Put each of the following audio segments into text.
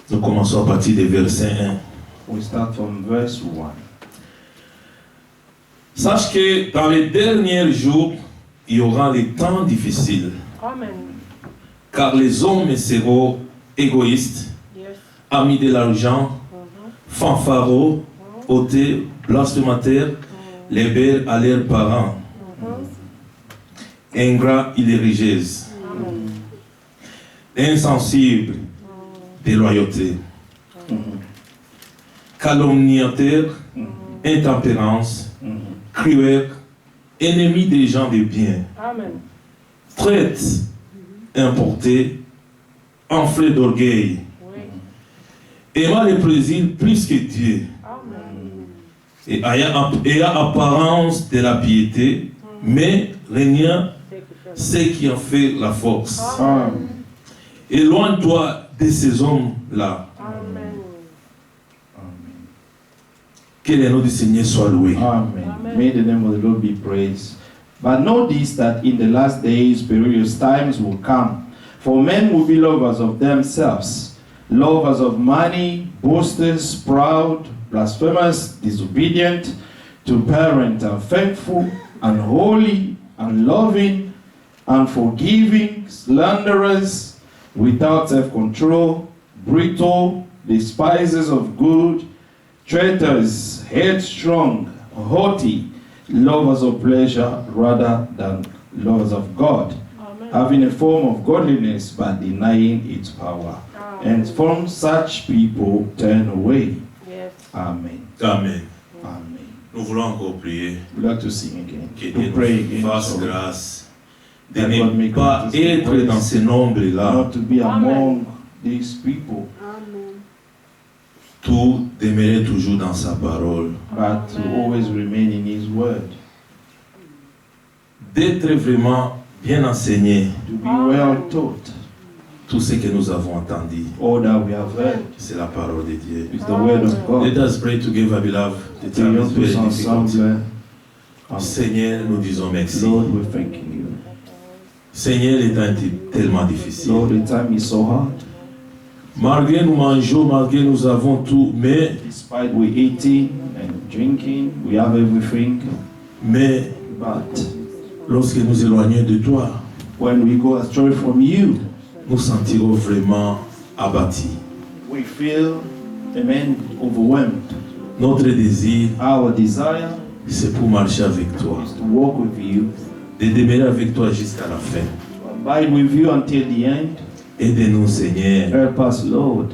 Nous commençons à partir des versets 1. We start from verse 1. Sache que dans les derniers jours, il y aura des temps difficiles. Amen. Car les hommes seront égoïstes, Yes. amis de l'argent, fanfarons, ôtés, blasphémateurs, les belles à leurs parents, ingrats et religieux, insensibles, déloyauté, calomniateurs, intempérance, cruels, ennemis des gens de bien, Amen. traîtres, importés, enflés d'orgueil, Oui. aimant les plaisirs plus que Dieu, Amen. et ayant apparence de la piété, mais régnant ce qui en fait la force. Amen. Éloigne-toi de ces hommes-là. Amen. Que le nom du Seigneur soit loué. Amen. Amen. May the name of the Lord be praised. But know this, that in the last days perilous times will come. For men will be lovers of themselves, lovers of money, boasters, proud, blasphemous, disobedient to parents, unthankful, unholy, unloving, unforgiving, slanderers, without self-control, brittle, despisers of good, traitors, headstrong, haughty, lovers of pleasure rather than lovers of God, Amen. having a form of godliness but denying its power. And from such people turn away. Yes. Amen. Amen. Amen. Nous voulons encore prier. We'd like to sing again. Que To Dieu pray nous again. fasse So grâce de that God ne may pas grant us the être grace dans ce nombre-là. not to be Amen. among these people, Amen. Tout demeurer toujours dans sa parole. but to always remain in His Word. D'être vraiment bien enseigné. To be well taught. Tout ce que nous avons entendu, All that we have heard c'est la parole de Dieu. is the Word of Let God. us pray together, beloved. The time Prions is very tous difficult. ensemble. Seigneur, nous disons merci. Lord, we're thanking you. Seigneur, le temps est tellement difficile. Lord, the time is so hard. Malgré nous mangeons, malgré nous avons tout, mais Despite we eating and drinking, we have everything. But lorsque nous éloignons de toi, when we go astray from you, nous sentirons vraiment abattus. we feel, amen, overwhelmed. Notre désir, Our desire c'est pour marcher avec toi, is to walk with you, de demeurer avec toi jusqu'à la fin. to abide with you until the end. Aide-nous, Seigneur, Help us, Lord,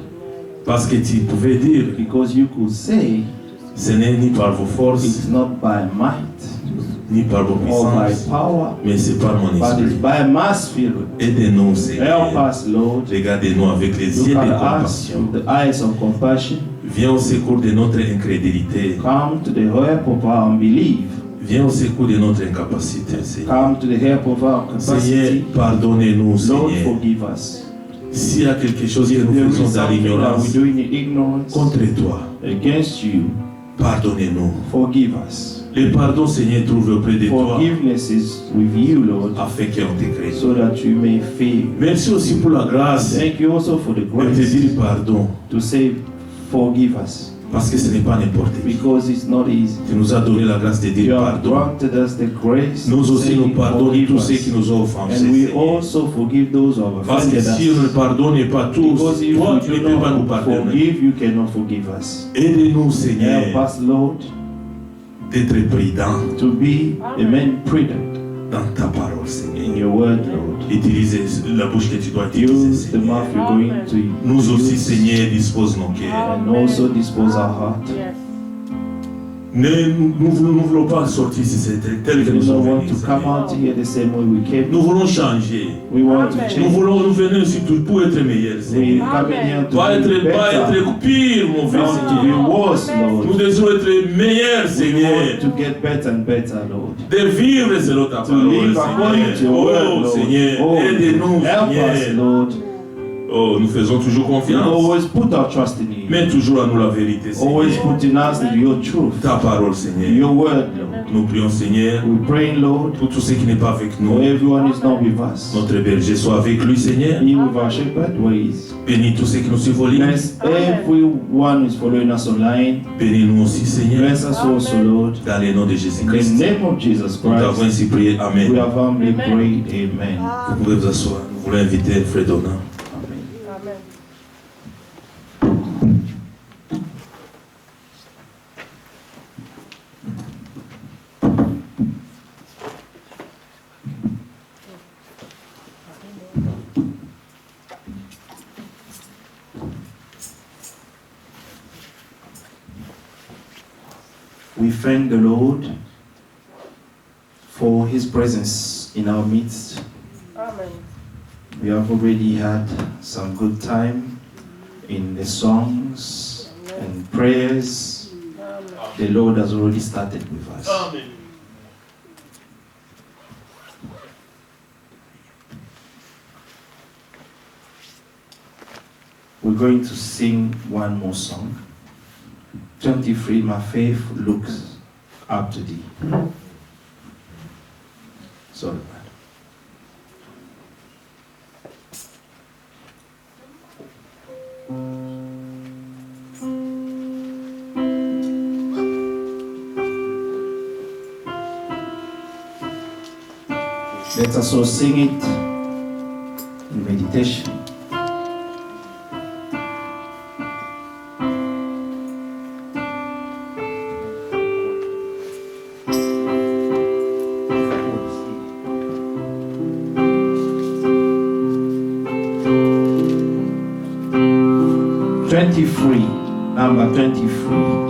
parce que tu pouvais dire, because you could say ce n'est ni par vos forces, it's not by might ni par vos or by puissances, power, mais c'est par mon but it's esprit. by my spirit. Aide-nous, Help Seigneur. us, Lord. Regardez-nous avec les Look yeux de at us compassion. with the eyes of compassion. Viens au secours de notre incrédulité. Come to the help of our unbelief. Viens au secours de notre incapacité, Seigneur. Come to the help of our Seigneur, capacity. pardonnez-nous, Lord, Seigneur. forgive us. S'il y a quelque chose que If nous there faisons is dans something that l'ignorance we do in ignorance contre toi, against you, pardonnez-nous. forgive us. Le pardon, Seigneur, trouve auprès de toi Forgiveness is with you, Lord, afin qu'on te crée. so that you may fear. Merci aussi pour la grâce Thank you also for the de te grace dire pardon, to say, forgive us, parce que ce n'est pas n'importe qui. because it's not easy. Tu nous as donné la grâce de You dire have pardon. granted us the grace Nous to aussi, say, nous pardonnons forgive tous ceux us. qui nous ont offensés, And we Seigneur. also forgive those who have Parce que offended si on ne us. pardonne pas tous, Because if toi, you tu ne do peux pas nous not pardonner. forgive, you cannot forgive us. Aide-nous, Help Seigneur, us, Lord, d'être prudent to be, amen, prudent dans ta parole, in Seigneur. your word, Lord. Utiliser la bouche que tu dois utiliser, Use the Seigneur. mouth you're going to Nous aussi, use, Seigneur, dispose nos cœurs. and also dispose our heart. Yes. Nous ne voulons pas sortir si c'est tel que We nous don't sommes want venus, to come Seigneur. out here the same way we came. Nous voulons changer. We want to Amen. Nous change. voulons nous venir surtout pour être meilleurs, We Seigneur. come in here to Pas be être better, pire, mon frère, not to Seigneur. be worse, Nous Lord. désirons être meilleurs, We Seigneur. want to get better and better, Lord. De vivre selon ta To parole, live according to Seigneur. your word, Oh, Lord. Seigneur, Oh, aide-nous, help us, Seigneur. Lord. Oh, nous faisons toujours We confiance. always put our trust in you. Mets toujours à nous la vérité, Always Seigneur. put in us your truth, Ta parole, Seigneur. your word, Lord. Nous prions, Seigneur, We pray, Lord, pour tous ceux qui n'est pas avec for nous. everyone who is not with us. Notre berger soit avec lui, Seigneur. Be with our shepherd where he is. Bénis tous ceux qui nous suivent en ligne. Bless everyone who is following us online. Bénis-nous aussi, Seigneur. Bless us also, Lord. Dans le nom de In the Jésus-Christ. name of Jesus Nous t'avons Christ, ainsi prié. we Amen. have humbly prayed. Amen. Vous pouvez vous asseoir. Nous voulons inviter Frère Donat. Amen. Amen. We thank the Lord for His presence in our midst. Amen. We have already had some good time in the songs and prayers. Amen. The Lord has already started with us. We're going to sing one more song. 23, my faith looks up to thee. Sorry, man. Let us all sing it in meditation. Number 23.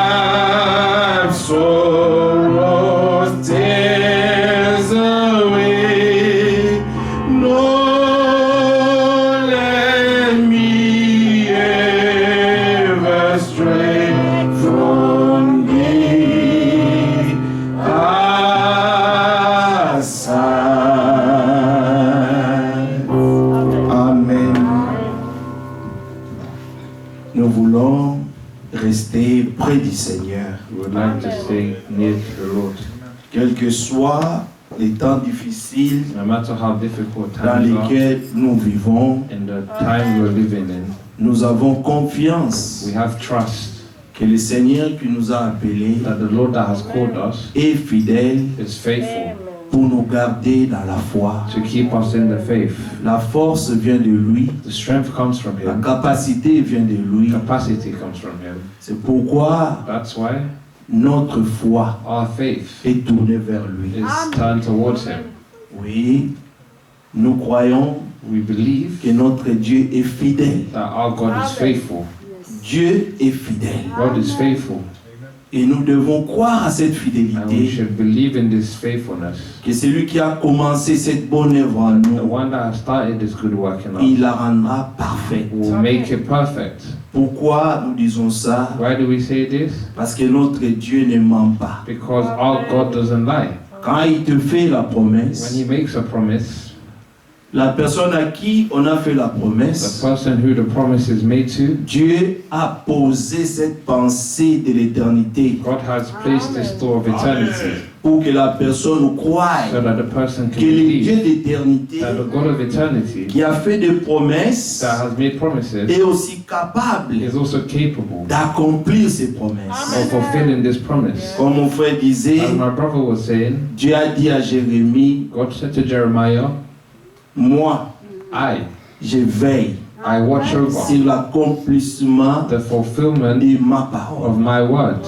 Wipe sorrows, tears. Seigneur. We would like to stay near to the Lord. Quels que soient les temps difficiles No matter how difficult dans times are, lesquels nous vivons, in the time we're living in, nous avons confiance we have trust que le Seigneur qui nous a appelés that the Lord that has called us est fidèle is faithful pour nous garder dans la foi. to keep us in the faith. La force vient de lui, The strength comes from la Him. capacité vient de lui. Capacity comes from Him. C'est pourquoi That's why notre foi our faith est tournée vers lui. is turned towards Him. Oui, nous croyons We believe que notre Dieu est fidèle. that our God is faithful. Dieu est fidèle. God is faithful. Et nous devons croire à cette And we fidélité, should believe in this faithfulness. que celui qui a commencé cette bonne œuvre en The nous, one that has started this good work in us il la rendra parfaite. will make it perfect. Pourquoi nous disons ça? Why do we say this? Parce que notre Dieu ne ment pas. Because our God doesn't lie. Quand il te fait la When promesse, He makes a promise, la personne à qui on a fait la the promesse, person who the promise is made to, Dieu a posé cette pensée de l'éternité God has placed this thought of eternity pour que la personne croie so that the person can que le Dieu believe d'éternité that the God of eternity qui a fait des promesses that has made promises est aussi capable is also capable d'accomplir ces promesses. of fulfilling this promise. Comme mon frère disait, As my brother was saying, Dieu a dit à Jérémie, God said to Jeremiah, moi, je veille I watch over sur l'accomplissement the fulfillment de ma parole. of my word.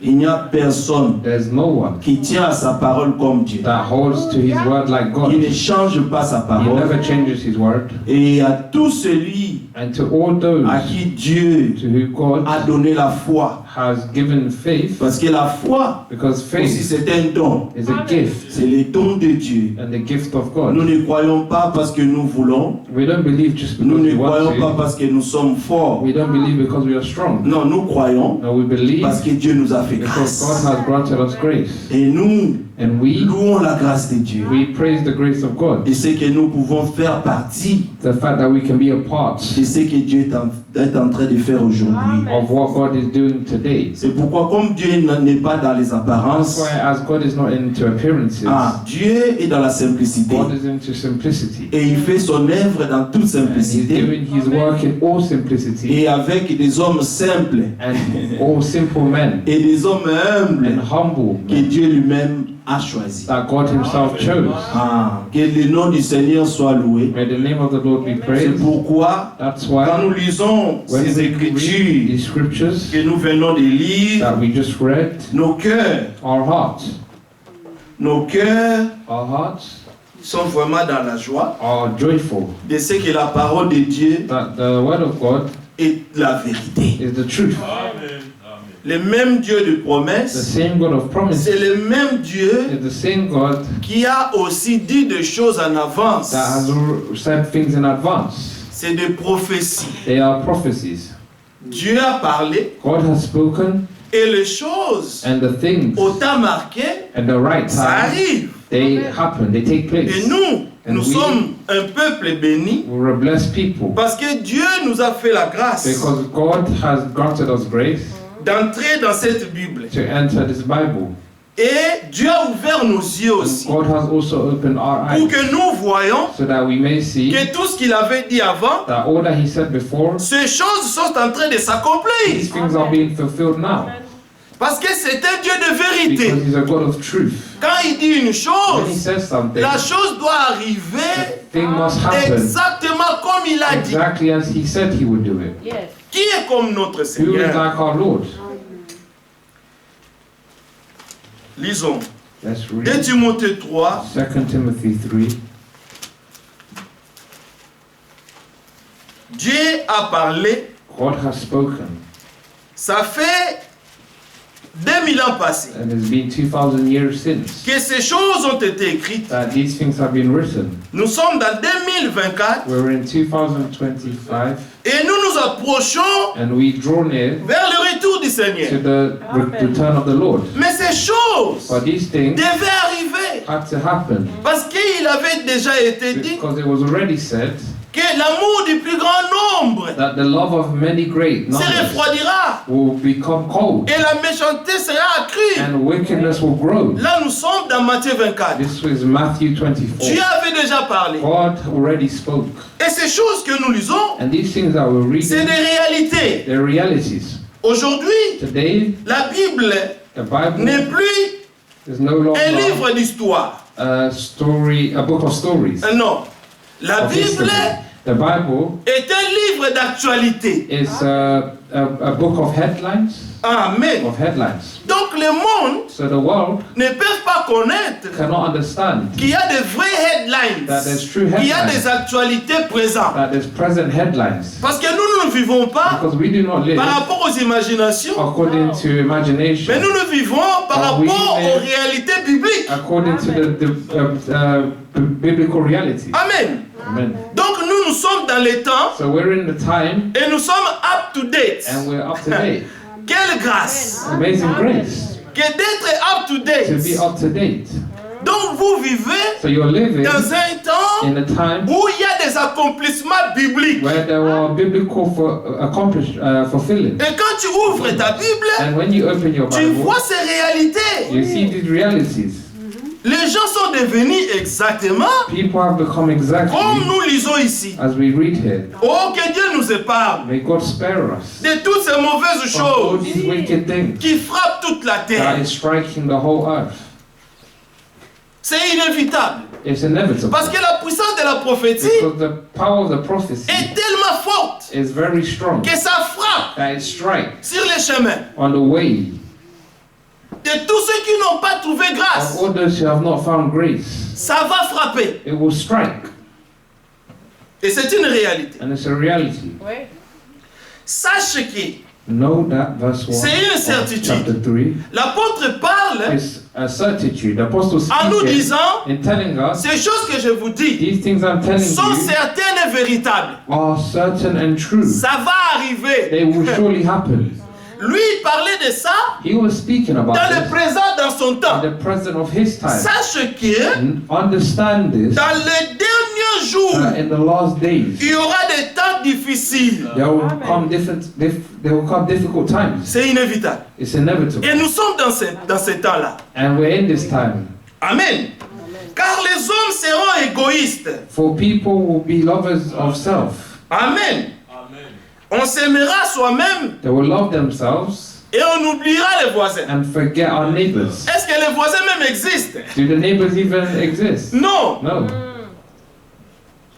Il n'y a personne There's no one qui tient à sa parole comme Dieu. that holds to his word like God. Il He ne change pas sa parole. never changes his word. Et à tout celui And to all those à qui Dieu to who God a donné la foi, has given faith, parce que la foi because aussi faith c'est un don, is a gift c'est le don de Dieu. and the gift of Nous God. ne croyons pas parce que nous voulons, We don't believe just nous because ne we croyons pas want parce que nous sommes forts. to. We don't believe because we are strong. Non, nous croyons No, we believe parce que Dieu nous a fait because God grâce. has granted us grace. Et nous And we louons la grâce de Dieu. praise the grace of God. Et c'est que nous pouvons faire partie The fact that we can be a part de ce que Dieu est en train de faire aujourd'hui. of what God is doing today. C'est pourquoi comme Dieu n'est pas dans les That's apparences, why as God is not into appearances, Dieu est dans la simplicité. God is into simplicity. Et il fait son œuvre dans toute And He's simplicité doing His work in all simplicity et avec des hommes simples and all simple men et des hommes humbles and humble que men Dieu lui-même a choisi. that God Himself chose. Que le nom du Seigneur soit loué. May the name of the Lord be C'est praised. pourquoi That's quand why nous lisons when ces we read écritures these scriptures que nous venons de lire, that we just read, nos cœurs our hearts sont vraiment dans la joie are joyful de ce que la parole de Dieu that the word of God est la vérité. is the truth. Le même Dieu de The promesse, same God of promise c'est le même Dieu is the same God qui a aussi dit des choses en avance. that has said things in advance. C'est des prophéties. They are prophecies. Dieu a parlé God has spoken, et les choses and the things au temps marqué, at the right ça time, arrive. they happen, they take place. Et nous we- sommes un peuple béni We're a blessed people parce que Dieu nous a fait la grâce because God has granted us grace d'entrer dans cette Bible. to enter this Bible. Et Dieu a ouvert nos yeux And aussi God has also opened our pour eyes que nous voyions so that we may see que tout ce qu'il avait dit avant, that all that He said before, ces choses sont en train de these s'accomplir. things are being fulfilled now. Parce que c'est un Dieu de vérité. Because He's a God of truth. Quand il dit une When He chose, says something, la chose doit arriver the thing must happen exactement comme il a dit. exactly as He said He would do it. Qui est comme notre Who is Seigneur? like our Lord? Lisons. Let's 2 read Timothée 3, 2 Timothy 3. Dieu a parlé, God has spoken, ça fait 2000 ans passés and it's been 2,000 years since que ces choses ont été écrites. that these things have been written. Nous sommes dans 2024 We're in 2025, et nous nous approchons and we draw near vers le retour du to Seigneur. the return of the Lord. Mais ces choses But these things devaient arriver had to happen parce qu'il avait déjà été dit because it was already said que l'amour du plus grand nombre that the love of many great se numbers refroidira will become cold et la méchanceté sera accrue. and wickedness will grow. Là, nous sommes dans Matthieu 24. This was Matthew Dieu 24. avait déjà parlé. God already spoke. Et ces choses que nous lisons, And these things that we're c'est reading, des réalités. they're realities. Aujourd'hui, Today, la Bible the Bible n'est plus is no un longer livre d'histoire. a book of stories. Non. La of history. Bible The Bible est un livre d'actualité. is a book of headlines. Amen. Donc le monde So the world ne peut pas connaître cannot understand qu'il y a de vraies headlines, that there's true qu'il y a des headlines, actualités présentes. that there's present headlines. Parce que nous ne vivons pas Because we do not live par rapport aux imaginations, according to mais imagination, nous ne vivons par We rapport live aux réalités bibliques. according to the biblical reality. Amen. Amen. Donc nous sommes dans les temps So we're in the time et nous sommes up to date. and we're up to date. Quelle grâce Amazing grace que d'être up to to date. be up to date. Donc vous vivez So you're living dans un temps in a time où il y a des accomplissements bibliques. where there are biblical fulfilling. Et quand tu ouvres ta Bible, And when you open your tu Bible, vois ces réalités. you see these realities. Les gens sont devenus exactement People have become exactly comme nous lisons ici. as we read here. Oh, que Dieu nous épargne May God spare us de toutes ces mauvaises from all choses these wicked things qui frappent toute la that terre. is striking the whole earth. C'est inévitable. It's inevitable. Parce que la puissance de la prophétie Because the power of the prophecy est tellement forte is very strong que ça frappe that it strikes sur les chemins on the way de tous ceux qui n'ont pas trouvé of grâce. all those who have not found grace. Ça va frapper. It will strike, Et c'est une réalité. and it's a reality. Sache que Know that verse 1 C'est une of certitude. chapter 3 l'apôtre parle is a certitude. The apostle en nous speaking disant in telling us ces choses que je vous dis these things I'm telling sont you certaines et véritables. are certain and true. Ça va arriver. They will surely happen. Lui, il parlait de ça He was speaking about dans le this présent, dans son in temps. the present of his time. Sache que Understand this, dans les derniers jours, that in the last days il y aura des temps difficiles. there will come difficult times. C'est inévitable. It's inevitable. Et nous sommes dans ces temps-là. And we're in this time. Amen. Car les hommes seront égoïstes. For people will be lovers of self. Amen. On s'aimera soi-même They will love themselves et on oubliera les voisins. and forget our neighbors. Est-ce que les voisins même existent? Do the neighbors even exist? Non. No.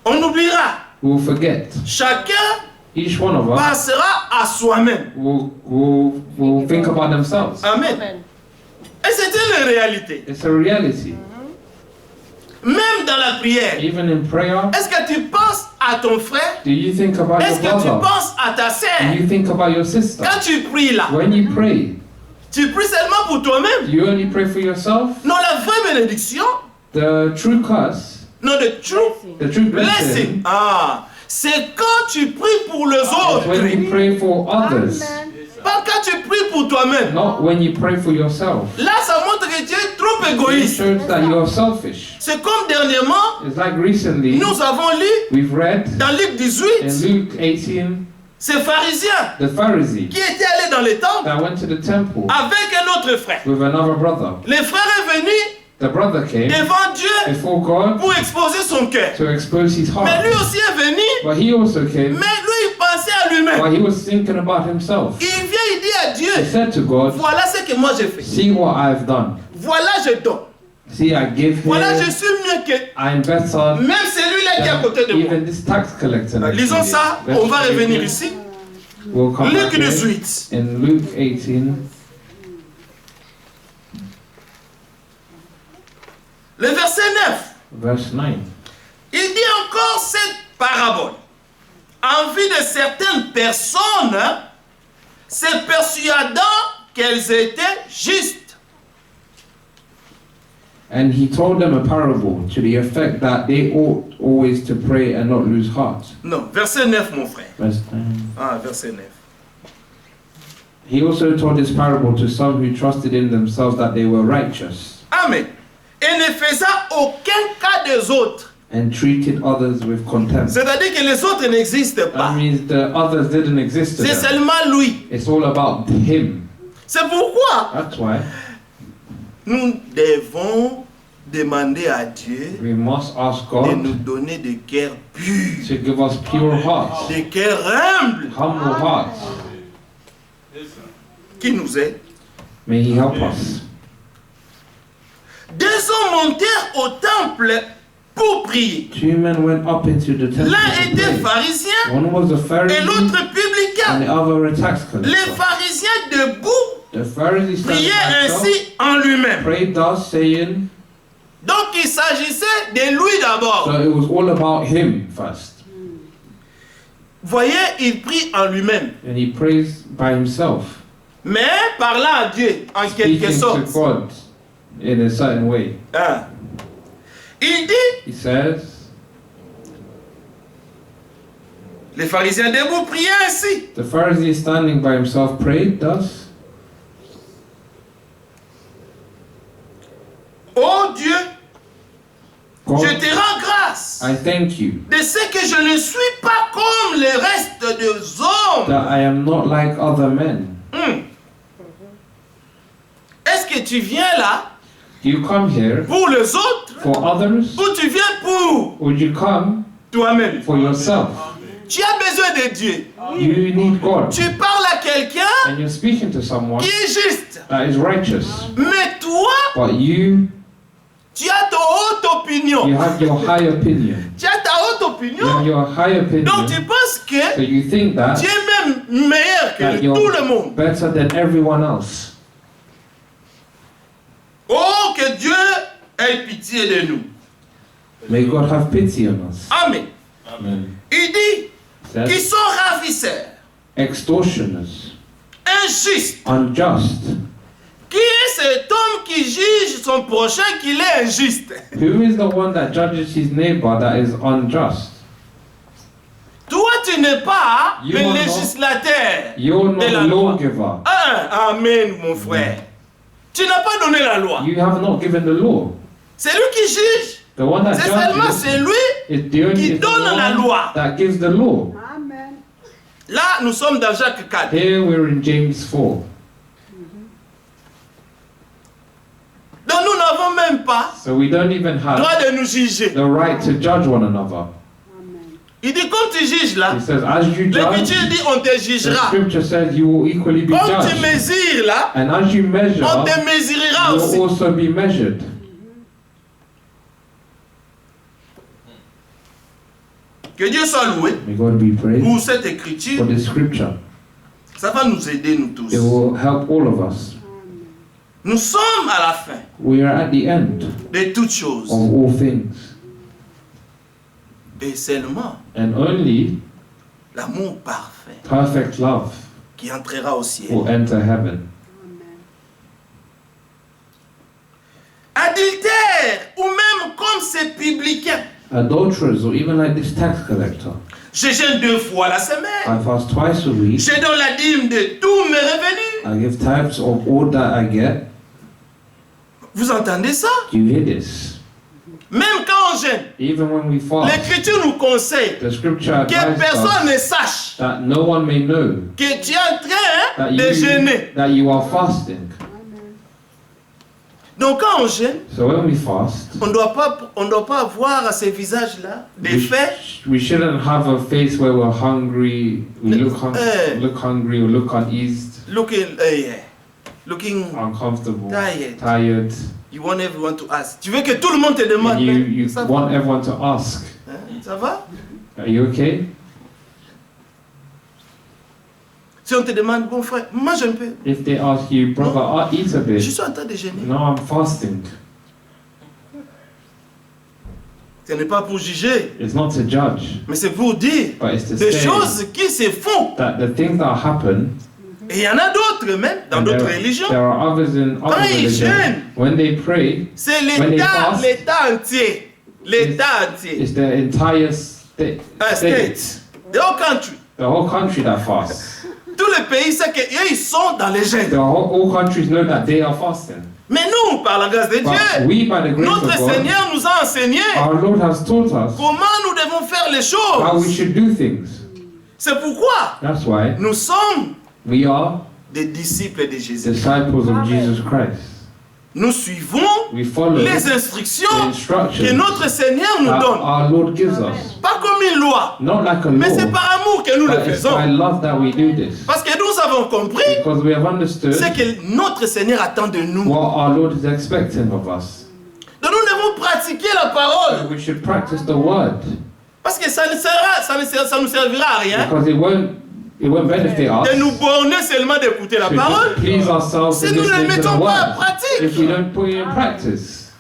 On oubliera. We will forget. Chacun Each one of us passera à soi-même. will think about themselves. Amen. Et c'est une réalité. It's a reality. Même dans la prière. Even in prayer, Est-ce que tu penses à ton frère? do you think about Est-ce your que tu brother? penses à ta Do sœur? you think about your sister? Quand tu pries là, When you pray, tu pries seulement pour toi-même? do you only pray for yourself? Non, la vraie bénédiction, The true curse, non, the true the true blessing, blessing. Ah, c'est quand tu pries pour les is when autres. you pray for others, Pas quand tu pries pour toi-même. not when you pray for yourself. Là, ça montre que tu es trop It égoïste. shows that you're selfish. C'est comme dernièrement, It's like recently nous avons lu we've read dans Luc in 18, Luke 18, ces pharisiens the Pharisee qui étaient allés dans les temples that went to the temple avec un autre frère. with another brother. Le frère est venu The brother came devant Dieu before God pour exposer son cœur. to expose his Mais heart. lui aussi est venu, But he also came mais lui il pensait à lui-même. while he was thinking about himself. Il vient, il dit à He Dieu, said to God, voilà ce que moi j'ai fait. see what I've done. Voilà je donne. See, I give Voilà je here. suis mieux que I'm better même celui-là qui est à côté de than moi. even this tax collector. next to Lisons me. ça, Let's on va read revenir it. ici. We'll come back Luc here. 18. In Luke 18, Le verset 9. verse 9. Il dit encore cette parabole en vue de certaines personnes se persuadant qu'elles étaient justes. And he told them a parable to the effect that they ought always to pray and not lose heart. Non, verset 9 mon frère. Verse 9. Ah, verset 9. He also told this parable to some who trusted in themselves that they were righteous, Amen. Et ne faisant aucun cas des autres, and treated others with contempt. C'est-à-dire que les autres n'existent That pas. means the others didn't exist to C'est them. seulement lui. It's all about him. C'est pourquoi That's why nous devons demander à Dieu we must ask de God nous donner des cœurs purs, to give us pure hearts, des cœurs humbles, humble hearts. qui nous aident. May He help us. Deux hommes montèrent au temple pour prier. 2 men went up into the temple L'un to était pray. pharisien One was a et Pharisee l'autre and publicain. the other a tax Les collector. pharisiens debout The Pharisee standing priaient by himself ainsi en lui-même. prayed thus, saying, Donc il s'agissait de lui d'abord. so it was all about him first. Voyez, il prie en lui-même, And he prays by himself, mais parlant à Dieu en quelque speaking sorte. to God in a certain way. Hein. Il dit, He says, les pharisiens debout priaient ainsi. the Pharisee standing by himself prayed thus, Oh Dieu, God, je te rends grâce I thank you de ce que je ne suis pas comme le reste des hommes. that I am not like other men. Est-ce que tu viens là You come here pour les autres for others, ou tu viens pour or you come toi-même? for yourself? Tu as besoin de Dieu. You need God. Tu parles à quelqu'un And you're speaking to someone qui est juste. that is righteous. Mais toi, But you tu as ta haute opinion. have your high opinion. Tu as ta haute You have opinion. your high Donc tu opinion. penses que So you think tu that es même meilleur que that tout le you're monde. better than everyone else. Oh, que Dieu ait pitié de nous. May God have pity on us. Amen. Amen. Il dit qu'ils Says, sont ravisseurs, extortioners, injustes. unjust. Qui est cet homme qui juge son prochain qu'il est injuste? Who is the one that judges his neighbor that is unjust? Toi, tu n'es pas You le are not- législateur. You're not de la a loi. lawgiver. Amen, mon frère. Tu n'as pas donné la loi. You have not given the law. C'est lui qui juge. The one that C'est seulement judges c'est lui. is the only qui is the donne la one loi. that gives the law. Là, nous sommes dans Jacques 4. Here we're in James 4. Donc nous n'avons même pas So we don't even have droit de nous juger. the right to judge one another. Il dit, comme tu juges là, He says, as you judge, l'Écriture dit, on te the jugera. scripture says you will equally be Comme tu judged. mesures là, And as you measure, on te mesurera you aussi. will also be measured. Que Dieu soit loué May God be praised pour cette for écriture. the scripture. Ça va nous aider, nous tous. It will help all of us. Nous sommes à la fin We are at the end de toutes choses. of all things. Et seulement And only l'amour parfait perfect love qui entrera au ciel. will enter heaven. Adultère ou même comme ces publicains. Adulterers or even like this tax collector. Je jeûne 2 fois la semaine. I fast twice a week. Je donne la dîme de tous mes revenus. I give tithes of all that I get. Vous entendez ça? Do you hear this? Même quand on jeûne, Even when we fast, l'Écriture nous conseille the scripture que advises personne us ne sache that no one may know que tu es en train that de jeûner. you are fasting. Donc quand on jeûne, So when we fast, on ne doit pas avoir ces visages-là, des faits. we shouldn't have a face where we're hungry, we look hungry or look uneased, Looking uncomfortable, tired. tired. You want everyone to ask. Tu veux que tout le monde te demande. And you Ça, want everyone to ask, hein, ça va? are you okay? Si on te demande, bon frère, mange un peu. If they ask you, brother, eat a Je bit. suis en train de jeûner. No, I'm fasting. Ce n'est pas pour juger, It's not to judge, mais c'est pour dire but it's to des say choses qui se font. that the things that happen, Et il y en a d'autres même dans and d'autres there religions. are others in Quand other ils religions, jeûnent, when they pray, c'est when they l'État, fast, l'État entier. L'État entier. it's the entire state, State. The whole country. the whole country that fasts. Tous les pays, c'est qu'eux, ils sont dans les The jeûnes. whole, all countries know that they are fasting. Mais nous, par la grâce de But Dieu, we, by the grace notre of God, Seigneur nous a enseigné our Lord has taught us comment nous devons faire les how we choses. should do things. C'est pourquoi That's why nous sommes we are des disciples de Jésus. disciples of Jesus Christ. Nous suivons We follow les the instructions que instructions notre Seigneur nous that donne. our Lord gives us. Pas comme une loi, Not like a mais c'est law, par amour que nous le but it's by faisons. love that we do this. Parce que nous avons compris Because we have understood ce que notre Seigneur attend de nous. what our Lord is expecting of us. Donc nous devons pratiquer la parole. So we should practice the word. Parce que ça nous servira à rien Because it won't benefit us de nous borner seulement d'écouter la to parole just please ourselves si in nous ne le listening to the mettons pas en word if we pratique. don't put it in practice.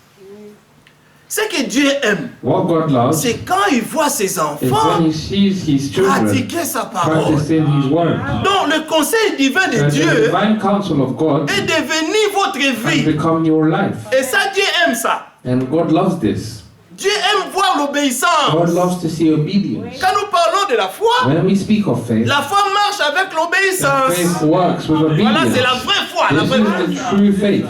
Ce que Dieu aime, What God loves c'est quand il voit ses is enfants when He sees His children pratiquer sa parole. practicing His word. Donc le conseil divin de So the Dieu divine counsel of God est devenir votre has vie. become your life. Et ça, Dieu aime ça. And God loves this. Dieu aime voir God l'obéissance. loves to see obedience. Quand nous parlons de la foi, When we speak of faith, la foi marche avec faith l'obéissance. works with Voilà, c'est la obedience. vraie foi. La This vraie foi. is the true faith.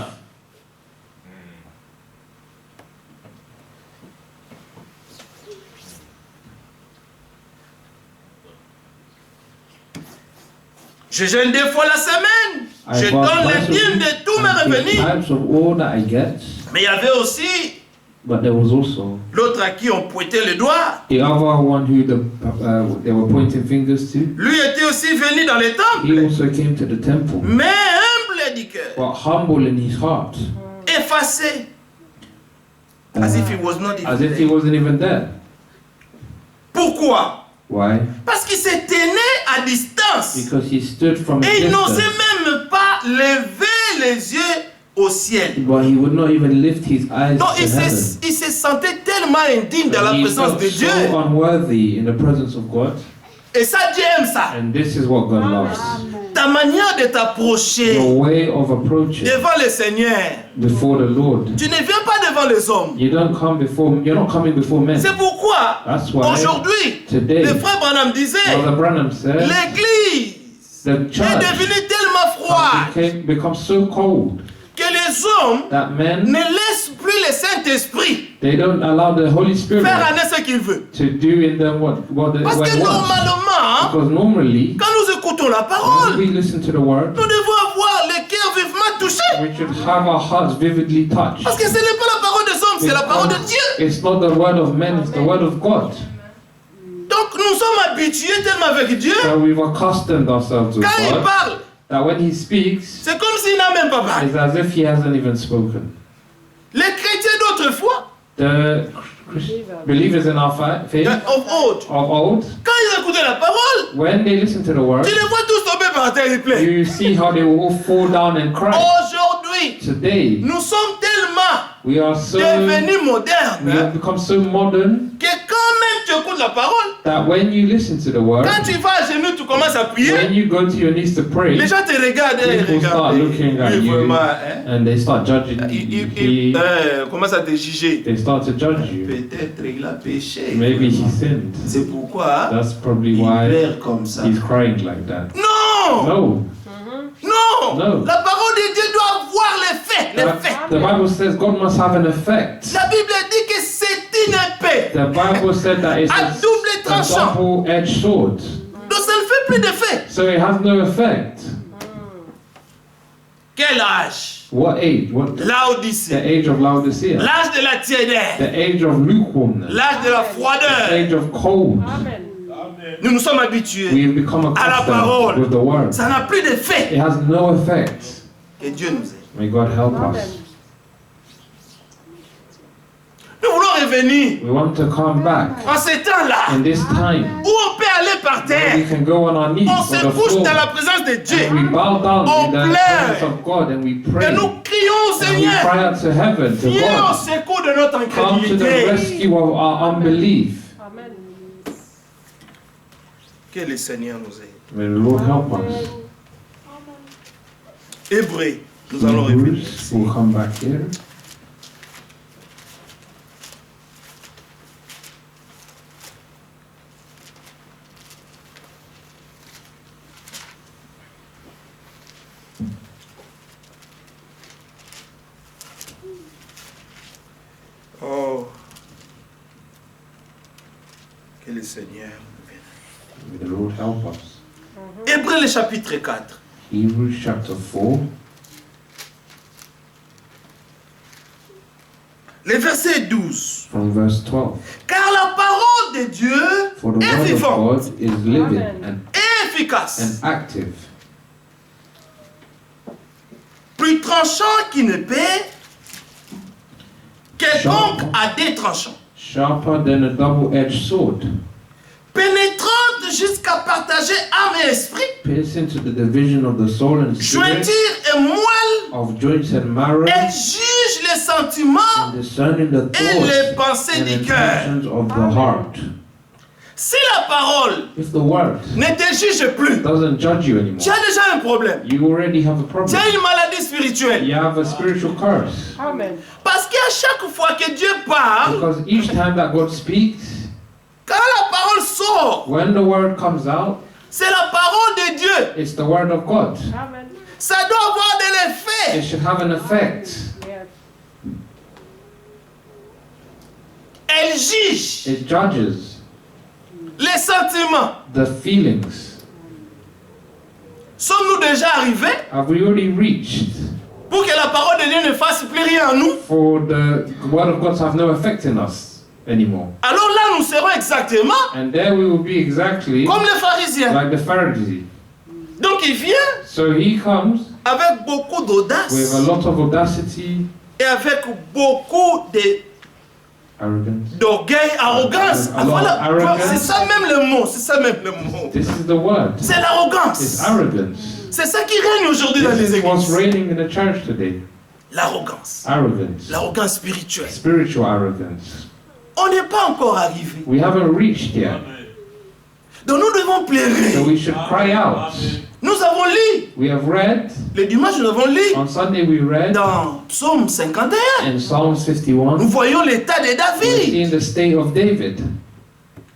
Je jeûne 2 fois la semaine. I Je fast donne twice les a dîmes week de tous mes and give revenus. tithes of all that I get. Mais il y avait aussi But there was also l'autre à qui on pointait le doigt. the other one who they were pointing fingers to. Lui était aussi venu dans les He temples. also came to the temple, Mais humble du cœur. but humble in his heart, Effacé. As if he was not as even if he there. wasn't even there. Pourquoi? Why? Parce qu'il se tenait à distance. Because he stood from a Et il n'osait distance, même pas lever les yeux au ciel. but he would not even lift his eyes Donc to heaven. il se sentait tellement indigne dans la He présence felt de Dieu. so unworthy in the presence of God, Et ça, Dieu aime ça. and this is what God loves. Ta manière de t'approcher Your way of approaching devant le Seigneur. before the Lord. Tu ne viens pas devant les hommes. You're not coming before men. C'est pourquoi That's why aujourd'hui, today, le frère Branham disait, Brother Branham said, l'église the est church devenue tellement froide become so cold que les hommes that men, ne laissent plus le Saint-Esprit they don't allow the Holy Spirit faire en eux ce qu'il veut. to do in them what Parce he que wants. normalement, Because normally, quand nous écoutons la when parole, we listen to the word, nous devons avoir le cœur vivement touché. we should have our hearts vividly touched. Parce que ce n'est pas la parole des hommes, c'est la parole de Dieu. It's not the word of men, it's the word of God. Donc nous sommes habitués tellement avec Dieu, So we've accustomed ourselves to quand il God parle, that when he speaks, c'est comme s'il n'a même pas parlé. it's as if he hasn't even spoken. Les chrétiens d'autrefois, The believers in our faith of old, of old, quand ils écoutaient la parole, when they listen to the word, tu les vois tous tomber par terre et pleurer. you see how they will all fall down and cry. Aujourd'hui, Today, nous sommes tellement we are so, devenus we modernes have become so modern que quand même tu écoutes la parole, that when you listen to the word, quand tu vas à genoux, tu commences à prier, when you go to your knees to pray, les gens te regardent et people start regardent. looking at Lui, you vraiment, hein? and they start judging you. Commence à te juger. They start to judge you. Peut-être il a péché. Maybe he sinned. C'est pourquoi That's probably il why pleure comme ça. he's crying like that. Non! No. Non! No. La parole de Dieu doit avoir les faits. Les faits. The Bible says God must have an effect. La Bible dit que c'est une épée The Bible said that it's à double a tranchant. double-edged sword. Donc ça ne fait plus d'effet. So it has no effect. Quel âge? What age? What the Laodicée. age of Laodicea? L'âge de la tiédeur. The age of lukewarmness. L'âge de la The froideur. age of cold. Nous nous sommes habitués. We've become À la accustomed parole. with the word. Ça n'a plus d'effet. It has no effect. Que Dieu nous aide. May God help us. Nous voulons revenir We want to come back en ces temps-là in this time où on peut aller par where terre. we can go on our knees On on se the couche floor dans la présence de Dieu. and we bow down On in the pleure. presence of God and we pray Et nous crions au and we Seigneur. cry out to heaven, to Viens au God. secours de notre Come to the incrédulité. rescue of our unbelief. Que le Seigneur nous aide. May the Lord help us. Hébreux, nous allons revenir. Hebrews, we'll come back here. Que le Seigneur May the Lord help us. Hébreux le chapitre 4. Hebrews chapter 4, Le verset 12. from verse 12. Car la parole de Dieu For the est word of vivante God is living et efficace, and active, plus tranchant qu'une épée, quelconque à deux tranchants, sharper than a double-edged sword, pénétrante jusqu'à partager âme et esprit, piercing to the division of the soul and spirit, jointure et moelle, of joints and marrow, elle juge les sentiments and discerning the et les thoughts pensées and du cœur. intentions of the heart. Si la parole If the word ne te juge plus, doesn't judge you anymore, tu as déjà un problème. you already have a Tu problem. as une maladie spirituelle. You have a spiritual curse. Amen. Parce qu'à chaque fois que Dieu parle, Because each time that God speaks, quand la parole sort, when the word comes out, c'est la parole de Dieu. it's the word of God. Amen. Ça doit avoir de l'effet. It should have an effect. Yes. Elle juge It judges les sentiments. the feelings. Sommes-nous déjà arrivés Have we already reached pour que la parole de Dieu ne fasse plus rien en nous? for the word of God to have no effect in us anymore? Alors là, nous serons exactement And there we will be exactly comme les pharisiens. like the Pharisee. Donc il vient So he comes avec beaucoup with a d'audace lot of audacity, et avec beaucoup arrogance. d'orgueil, arrogance. A lot of Voilà, arrogance. c'est ça même le mot, c'est ça même le mot. This is the word. C'est It's l'arrogance. arrogance. C'est ça qui règne aujourd'hui dans This les is what's églises. reigning in the church today. L'arrogance. Arrogance. L'arrogance spirituelle. Spiritual arrogance. On n'est pas encore arrivé. We haven't reached yet. Donc nous devons So pleurer. we should cry out. Nous avons lu, We have read, le dimanche nous avons lu on Sunday we read dans Psaume 51. in Psalm 51, Nous voyons l'état de we David. see in the state of David,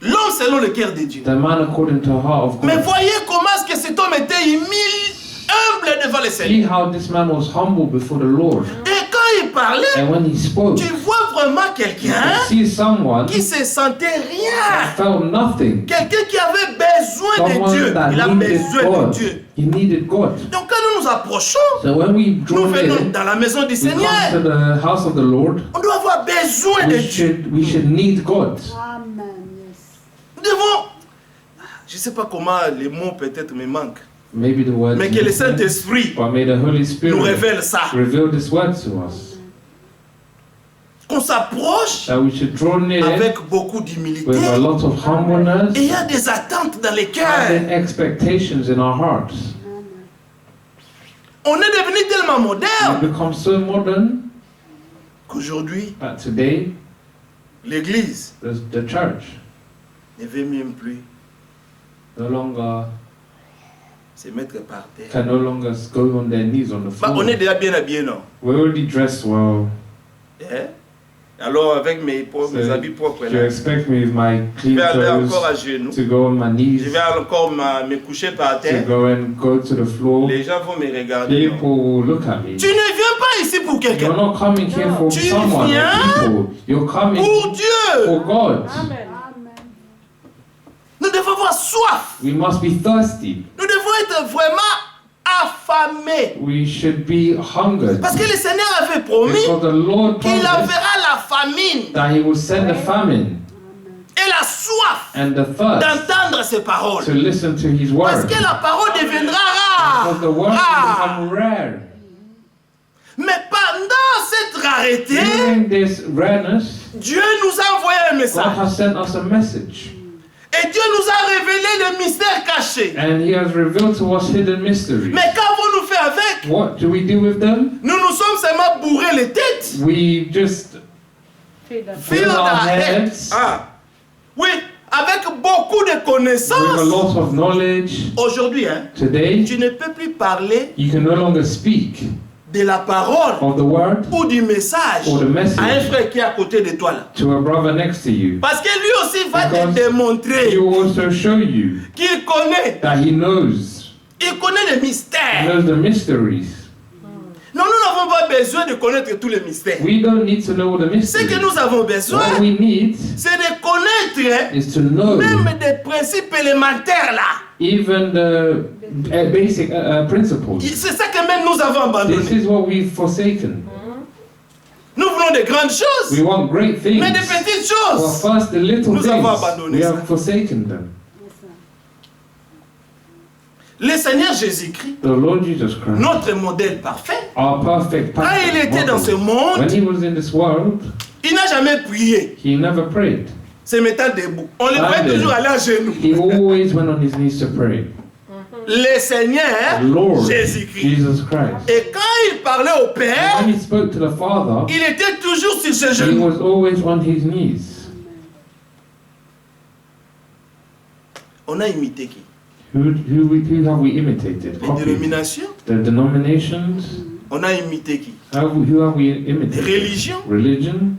L'homme selon le cœur de Dieu. the man according to the heart of Mais God. voyez comment est-ce que cet homme était humble devant le Seigneur. See how this man was humble before the Lord. Et quand il parlait, And when he spoke, tu vois vraiment you quelqu'un could see someone qui se sentait rien. felt nothing. Quelqu'un qui avait besoin de Someone Dieu. that Il a needed besoin de God. Dieu. He needed God. Donc quand nous nous approchons, So when we nous draw venons near, dans la maison du we come to Seigneur. the house of the Lord, On doit avoir besoin de Dieu. we should need God. Amen. Yes. Nous devons... Je ne sais pas comment les mots peut-être me manquent. Maybe the word, Mais que le Saint-Esprit but may the Holy nous Spirit révèle ça. reveal this word to us. Qu'on s'approche That we should draw near avec beaucoup d'humilité. with a lot of humbleness Et il y a des attentes dans les cœurs. and expectations in our hearts. On est devenu tellement We moderne become so modern qu'aujourd'hui, that today l'Église the church ne veut même plus no longer se mettre par terre. can no longer go on their knees on the Bah, floor. on est déjà bien habillé, non? We're already dressed well. Hein? Alors, avec mes So, habits propres, Do you là, expect me with my je clean vais aller encore clothes à genoux. to go on my Je knees, vais encore me coucher par to terre. go and go to the floor? Les gens vont me regarder. non? People will look at me. Tu ne viens pas ici pour You're quelqu'un. not coming here for Tu someone or viens people. You're coming Pour Dieu. for God. Amen. Nous devons avoir soif. We must be thirsty. Nous devons être vraiment affamés. We should be hungered. Parce que le Seigneur avait promis Because the Lord qu'il promised enverra la famine that He will send a famine et la soif and the thirst d'entendre ses paroles. to listen to His Parce word. que la parole deviendra rare. Because the word will Rare. become rare. Mais pendant cette rareté, During this rareness, Dieu nous a envoyé un God message. has sent us a message. Et Dieu nous a révélé le mystère caché. And He has revealed to us hidden mysteries. Mais qu'avons-nous fait avec? What do we do with them? Nous nous sommes seulement bourrés les têtes. We just Feed us. fill our heads Ah. Oui, avec beaucoup de with a connaissances. lot of knowledge. Aujourd'hui, hein, Today, tu ne peux plus parler you can no longer speak de la parole of the word ou du message or the à un message frère qui est à côté de toi là. to a brother next to you. Parce que lui aussi va te Because démontrer He will also show you qu'il connaît. that He knows. Il connaît les He mystères. knows the mysteries. Non, nous n'avons pas besoin de connaître tous les mystères. We don't need to know all the Ce mysteries. que nous avons besoin, What we need c'est de connaître is to know même des principes élémentaires là. even the basic principles. C'est ça que même nous avons This abandonné. is what we've forsaken. Nous voulons de grandes choses, We want great things. mais des petites Well, choses. first, the little Nous avons things, abandonné we ça. have forsaken them. Le Seigneur Jésus-Christ, The Lord Jesus Christ, notre modèle parfait, our perfect quand il était dans ce model. monde, When he was in this world, il n'a jamais prié, he never prayed. se mettant debout. On le voit Amen. toujours aller à genoux. He always went on his knees to pray. Le Seigneur The Lord Jésus-Christ. Jesus Christ. Et quand il parlait au And Père, when he spoke to the Father, il était toujours sur ses he genoux. was always on his knees. On a imité qui? Who have we imitated? Les Copied. dénominations. The denominations. On a imité qui? Who have we Les imitated? religions. Religion?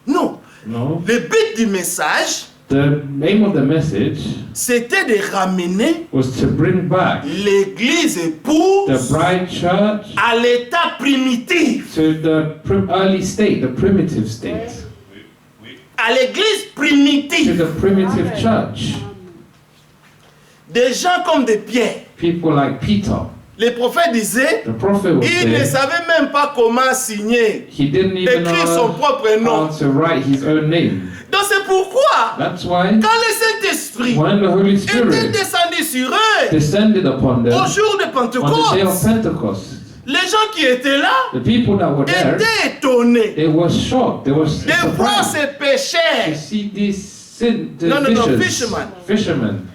Non. No. Le but du message, The aim of the message c'était de ramener was to bring back l'église épouse the bride church à l'état primitif. to the early state, the primitive state, À l'église to primitive. the primitive church. Des gens comme des pierres. People like Peter, Les prophètes disaient, the prophet was il ne there. savait même pas comment signer, He didn't even écrire son know propre how nom. to write his own name. Donc c'est pourquoi, That's why quand le Saint-Esprit when the Holy était Spirit descendu sur eux, descended upon them au jour de on the day of Pentecôte, Pentecost, les gens qui étaient là the people that were there, étaient étonnés they were shocked, they were de voir surprised ces to pécheurs see the No, fishermen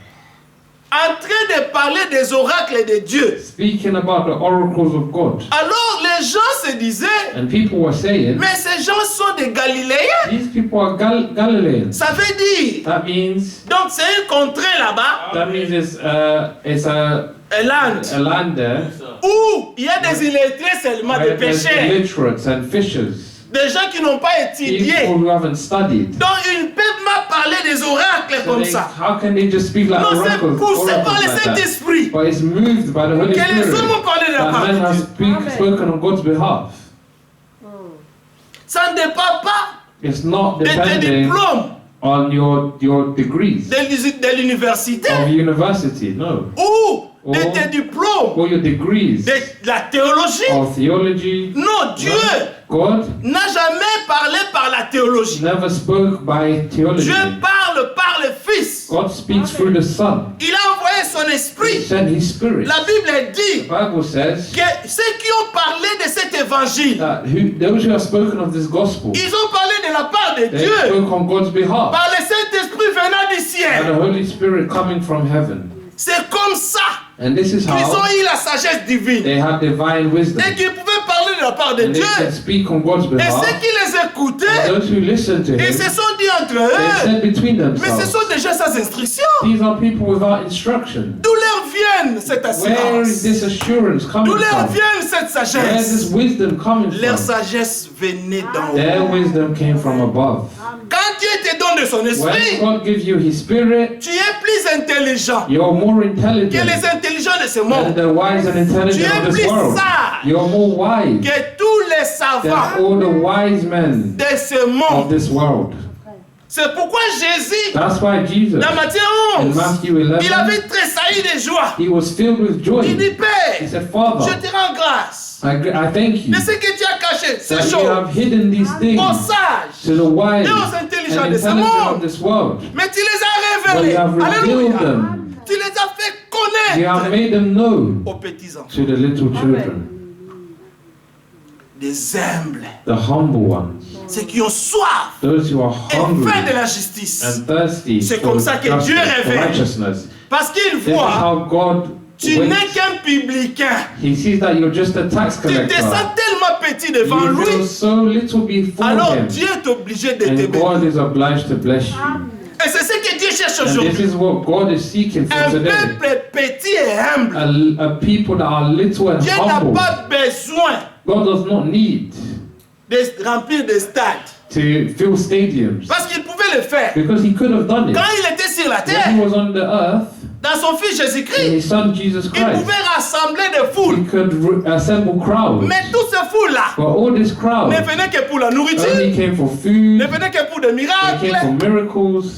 en train de parler des oracles de Dieu. speaking about the oracles of God. Alors les gens se disaient, And people were saying, mais ces gens sont des Galiléens. these people are Galileans. Ça veut dire, That means donc c'est une contrée là-bas, it's a un land there où il y a des illettrés seulement, des where there's pécheurs, illiterates and fishers, des gens qui n'ont pas étudié. people who haven't studied. Donc ils ne peuvent pas parler des oracles So comme they- ça. how can they just speak like Non, c'est oracles, poussé par oracles le like that? Saint-Esprit But it's moved by the Holy que les Spirit hommes ont parlé de la that part men de have Dieu. spoken on God's behalf. Ça ne dépend pas It's not de tes depending diplômes on your degrees de l'université of university, no. ou de Or- tes diplômes Or your degrees de la théologie. of theology. Non, Dieu God n'a jamais parlé par la théologie. never spoke by theology. Dieu parle par le Fils. God speaks through the Son. Il a envoyé son He esprit. sent His Spirit. La Bible The dit Bible says que ceux qui ont parlé de cet évangile, that those who have spoken of this gospel, ils ont parlé de la part de they Dieu spoke on God's behalf. par le Saint-Esprit venant du And the ciel. Holy Spirit coming from heaven. C'est comme ça And this is qu'ils ont how eu la sagesse divine they had divine wisdom. et qu'ils pouvaient parler de la part de And they Dieu. can speak on God's Et behalf. ceux qui les écoutaient, Those who listen to ils Him, se sont dit entre they eux, said between mais ce themselves, sont déjà sans instruction. these are people without instruction. D'où leur vienne cette Where is assurance? this assurance D'où coming leur from? vienne cette Where is this sagesse? wisdom coming Leur from? sagesse venait d'en Their haut. wisdom came from above. Quand Dieu te donne de son When esprit, God gives you His Spirit, tu es plus intelligent you're more que intelligent les intelligents de ce than monde. the wise and Tu intelligent es of this plus world. sage You're more wise que tous les than savants all the wise men de ce of monde. this world. C'est pourquoi Jésus, That's why Jesus, dans Matthieu in 11, Matthew il 11, avait tressailli de joie. he was filled with joy. Il dit, He Père, said, je Father, te rends grâce I thank you de ce que tu as caché, ces that you choses, have hidden these things aux sages to the wise et aux intelligents and de ce intelligent of monde. this world. Mais tu les as But révélés. you have revealed Alléluia. them. Tu les as fait You have connaître made them known aux petits-enfants. to the little children, Des humbles, the humble ones, ceux qui ont soif those who are et faim de hungry la justice. and thirsty C'est for comme ça que justice, Dieu for révèle. righteousness. Parce qu'il This is voit, how God tu n'es waits. qu'un publicain. He sees that you're just a tax Tu te collector. sens tellement petit devant You feel lui. so little before Alors Him, Dieu est obligé de te and God bénir. is obliged to bless you. Et c'est ce que Dieu cherche And this aujourd'hui. is what God is seeking for Un today. peuple petit et humble. A people that are little and Dieu n'a humble. pas besoin God does not need de remplir des stades. to fill stadiums Parce qu'il pouvait le faire. because He could have done it. Quand il était sur la When He terre, was on the earth, dans dans son Fils in Jésus-Christ, His Son Jesus il Christ, pouvait rassembler des foules. He could assemble crowds. Mais toutes ces foules-là But all this crowd ne venaient que pour la nourriture, only came for food, ne venaient que pour des they came for miracles. miracles,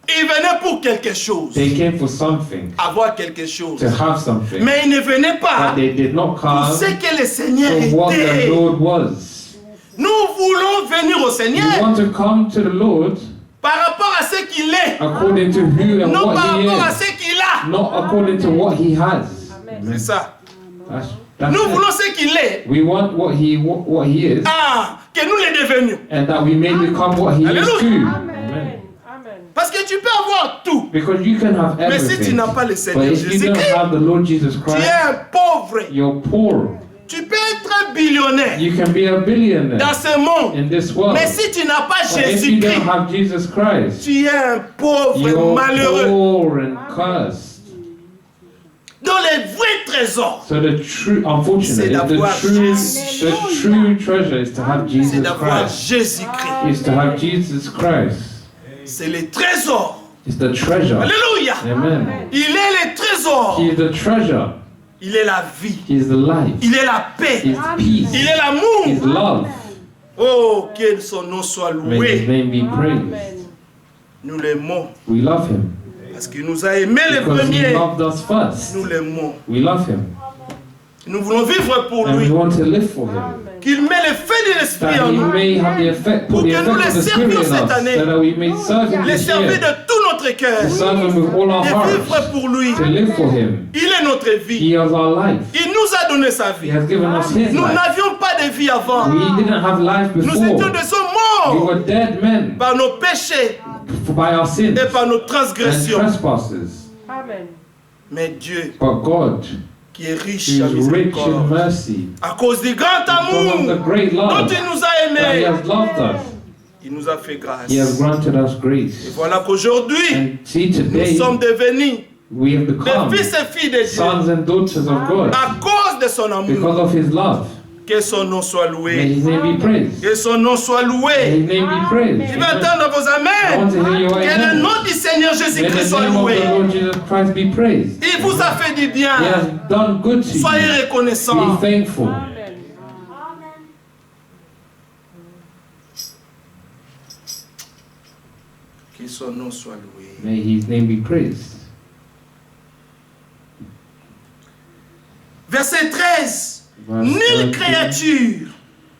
Ils venaient pour quelque chose, they came for something, avoir quelque chose. to have something. Mais ils ne venaient pas But they did not pour come ce que le Seigneur for what the était. Lord was. Nous voulons venir au We Seigneur want to come to the Lord par rapport à ce qu'il est, according to who and non what par He rapport à is, ce qu'il a. not according to what He has. C'est ça. That's Nous it. voulons ce qu'il est. We want what he is, Ah, que nous le devenions. and that we may become what He is Alléluia. too. Amen. Amen. Parce que tu peux avoir tout. Because you can have Mais si tu everything, n'as pas le but Seigneur if you don't Jésus-Christ, have the Lord Jesus tu Christ, es un pauvre. you're poor. Tu peux être un billionnaire You can be a billionaire dans ce monde. in this world. Mais si tu n'as pas But if you don't Jésus-Christ, have Jesus Christ, tu es un pauvre you're malheureux. poor and cursed. Dans les vrais trésors, So the true, C'est unfortunately, d'avoir the true treasure is to have c'est Jesus d'avoir Christ. Jésus-Christ. Is to have Jesus Christ. C'est le trésor. It's the treasure. Alléluia. Amen. Il est le trésor. He is the treasure. Il est la vie. He is the life. Il est la paix. He is peace. Il est He is l'amour. love. Oh, que son nom soit May His loué. name be praised. Amen. Nous l'aimons. We love Him Parce qu'il nous a aimés les because He premiers. loved us first. Nous l'aimons. We love Him Nous voulons vivre pour and we lui. want to live for Him. Qu'il met le feu de l'esprit That en He nous. may have the effect, Pour put the que nous effect of the le Spirit in servions cette us, année. so that we may serve Him Les this servir year. de tout notre cœur. To serve Him with all our De hearts. vivre pour lui. To live for Him. Il est notre vie. He is our life. Il nous a donné sa He vie. has given us His Nous life. n'avions pas de vie avant. We didn't have life Nous étions before. des hommes We morts were dead men par nos péchés by our sins et par nos and transgressions. trespasses. Amen. Mais Dieu, But God, qui est riche who en is rich in miséricorde, mercy, à cause du grand because of the amour great dont love il nous a that He aimés, has loved us, il nous a fait grâce. He has granted us Et grace. voilà qu'aujourd'hui, And see, nous today sommes devenus we have become des fils et filles de Dieu sons and daughters of God à cause de son amour. because of His love. Que son nom soit May loué. His name be praised. Que son nom soit May loué. His name be praised. Je vais Amen. entendre vos I amens. want to hear your Que le amen. nom du Seigneur May Jésus-Christ the soit name of loué. the Lord Jesus Christ be praised. Il vous a fait du He bien. has done good to Soyez you. reconnaissants. Be thankful. Amen. Que son nom soit loué. May His name be praised. Verset 13. Verse Nulle 13. créature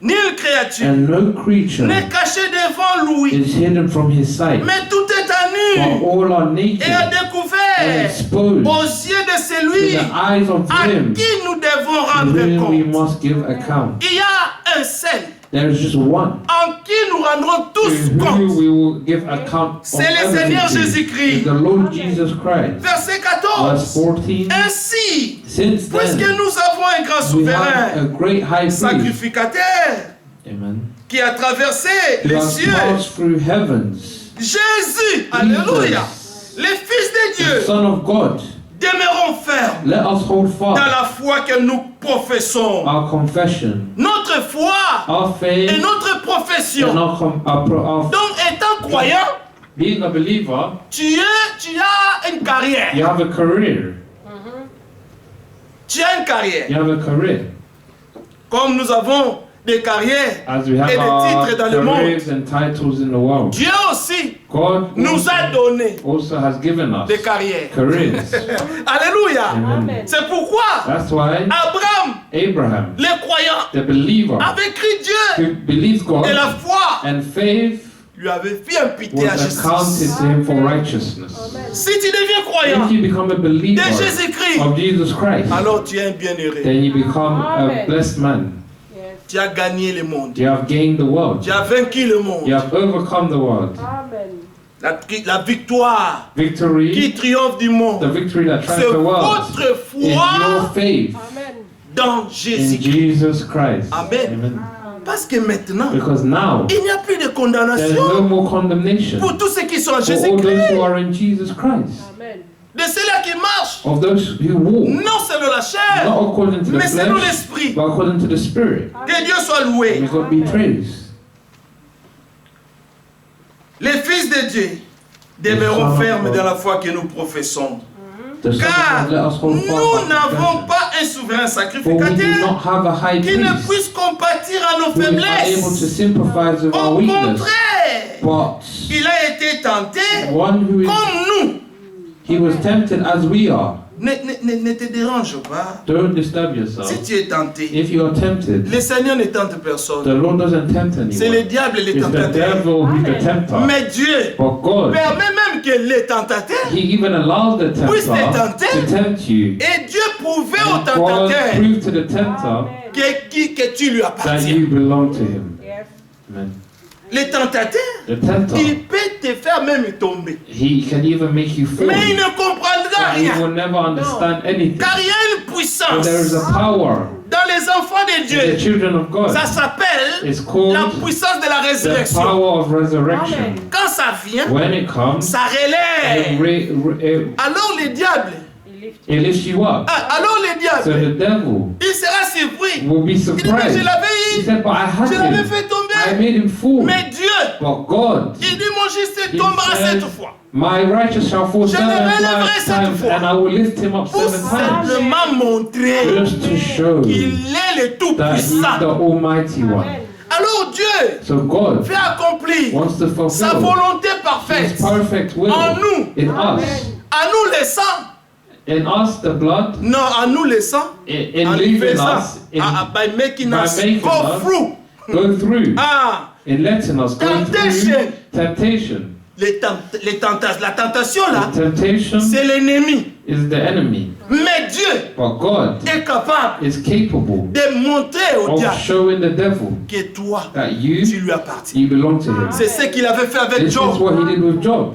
And no creature n'est cachée devant lui, is hidden from His sight, mais tout est à but nu all are et à naked and découvert exposed aux yeux de to celui the eyes of à Him qui nous devons to rendre whom we compte. must give account. Il y a un seul There is just one en qui nous rendrons to tous whom compte. we will give account of C'est le Seigneur everything. Jésus-Christ. Is the Lord Jesus Christ. Verset Verse 14. 14. Ainsi, Since puisque then, nous avons un grand we have a souverain, great high priest. sacrificateur, Amen. qui a traversé Who les has cieux, passed through heavens. Jésus, alléluia, les fils de The Dieu, Son of God. demeurons fermes Let us hold dans fast la foi que nous professons. our confession, Notre foi our faith, et notre and profession. our Donc, étant croyant, being a believer. tu as une carrière. You have a career. Tu as une carrière. You have a career. Comme nous avons des carrières As we have et des our titres dans le monde, careers and titles in the world. Dieu aussi God nous a donné also has given us des carrières. careers. Alléluia. Amen. C'est pourquoi That's why Abraham, Abraham, les croyants, the believer avait cru Dieu who believes God et la foi and faith lui avait fait imputer à was accounted justice. to him for righteousness. Si tu deviens croyant If you become a de believer Jésus-Christ, of Jesus Christ, alors tu es un bienheureux. then you become a Amen. blessed man. Yes. Tu as gagné le monde. You have gained the world. Tu as vaincu le monde. You have overcome the world. Amen. La victoire Victory, qui triomphe du monde, the victory that c'est triumphs the world, votre is your foi faith Amen. dans in Jésus-Christ. Jesus Christ. Amen. Amen. Parce que maintenant, Because now il n'y a plus de there is condamnation no more condemnation pour tous ceux qui sont en for all Jésus-Christ. those who are in Jesus Christ, Amen. De ceux-là qui marchent, of those who walk non selon la chair, not according to the mais selon flesh, l'esprit. but according to the Spirit. Que Dieu soit loué. May God be praised. Les fils de Dieu demeurons fermes dans la foi que nous professons. The Son of Car God let us hold nous fast by n'avons confession. pas un souverain For we do sacrificateur not have a high qui ne priest puisse compatir à nos who is unable to faiblesses. sympathize with our Au weakness, contraire, but il a été tenté one who is, comme nous. he was tempted as we are. Ne te dérange pas. Don't disturb Si yourself. tu es tenté, If you are tempted, le Seigneur ne tente the personne. Lord doesn't tempt C'est le anyone. diable le It's the tentateur. devil who's the tempter. Mais Dieu But God, permet même que les tentateurs He even allows the puissent te tempter tenter. to tempt you. Et Dieu prouvait au And God tentateur proved to the tempter que tu lui that appartiens. you belong to Him. Yes. Amen. Le tentateur, The tempter, il peut te faire même tomber. he can even make you fall. Mais il ne comprendra But he rien. will never understand anything. Car il y a une But puissance there is a power dans les enfants de in the Dieu. children of God. Ça s'appelle It's called la puissance de la the résurrection. power of resurrection. Quand ça vient, When it comes, ça relève. Alors le diable, it lifts you up. alors le So diable, the devil il sera surpris. will be Il dit, mais je surprised. He l'avais eu, said, but I had je l'avais him. fait I tomber. made him fall. Mais Dieu, But God, il dit, mon juste He tombera said, 7 fois. my righteous shall fall Je le 7 relèverai 7 times, fois. and I will lift him up Pour 7 times. simplement montrer Just to show qu'il est le that He's the Tout-Puissant. Almighty One. Alors Dieu So God fait accomplir wants to sa fulfill volonté His parfaite perfect will en nous, in us. à nous les sangs. In us, the blood, Non, à nous les sangs. in En leaving faisant, us, in by making by us making go us through. go through, Ah, in letting us go through Temptation. temptation. la tentation là, The temptation c'est l'ennemi. is the enemy, Mais Dieu but God est capable is capable de montrer au of diable showing the devil que toi, that tu you lui appartiens. belong to Him. C'est ce qu'il avait fait avec This is Job. what He did with Job.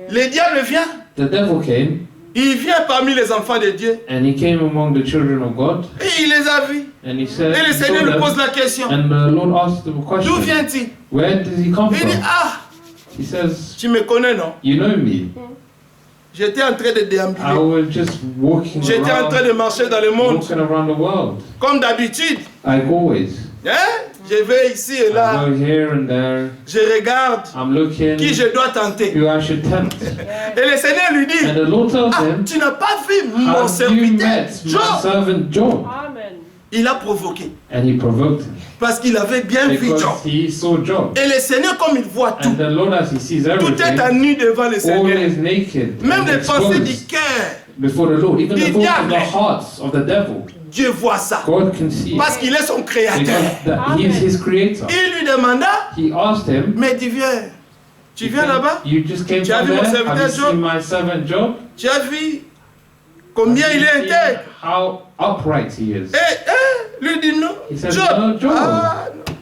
Le diable vient, The devil came il vient parmi les enfants de Dieu and he came among the children of God et il les a vus. and he said, Et le he Seigneur told lui pose them, la question. and the Lord asked him a D'où question. vient-il? Where does he come Il dit, from? ah, He says, tu me connais non? you know me. J'étais en train de I déambuler. was just walking J'étais en train around, de marcher dans le monde. walking around the world, Comme d'habitude. like always. Hein? Je vais ici et I là. go here and there. Je regarde I'm looking qui je dois tenter. who I should tempt. Et le Seigneur lui dit, And the Lord tells ah, him, tu n'as pas vu mon have you serviteur met my Job? servant Job? Amen. Il a provoqué. And he provoked him Parce qu'il avait bien vu Job. because he saw Job. Et le Seigneur, comme il voit tout, And the Lord, as he sees tout est à everything, nu devant le all Seigneur. is naked Même and les pensées du exposed cœur, before the Lord. Even the Du thoughts of the diable. hearts of the devil, Dieu voit ça. God can see it. Parce qu'il est son créateur. Because He is His creator. Il lui demanda, He asked him, mais tu viens là-bas? you just came Tu as from vu mon there? serviteur Have you Job? seen my servant Job? Tu as vu combien il est Have you seen intègre? how upright he is? Lui dit non. He said, Job, no, Job. ah, non.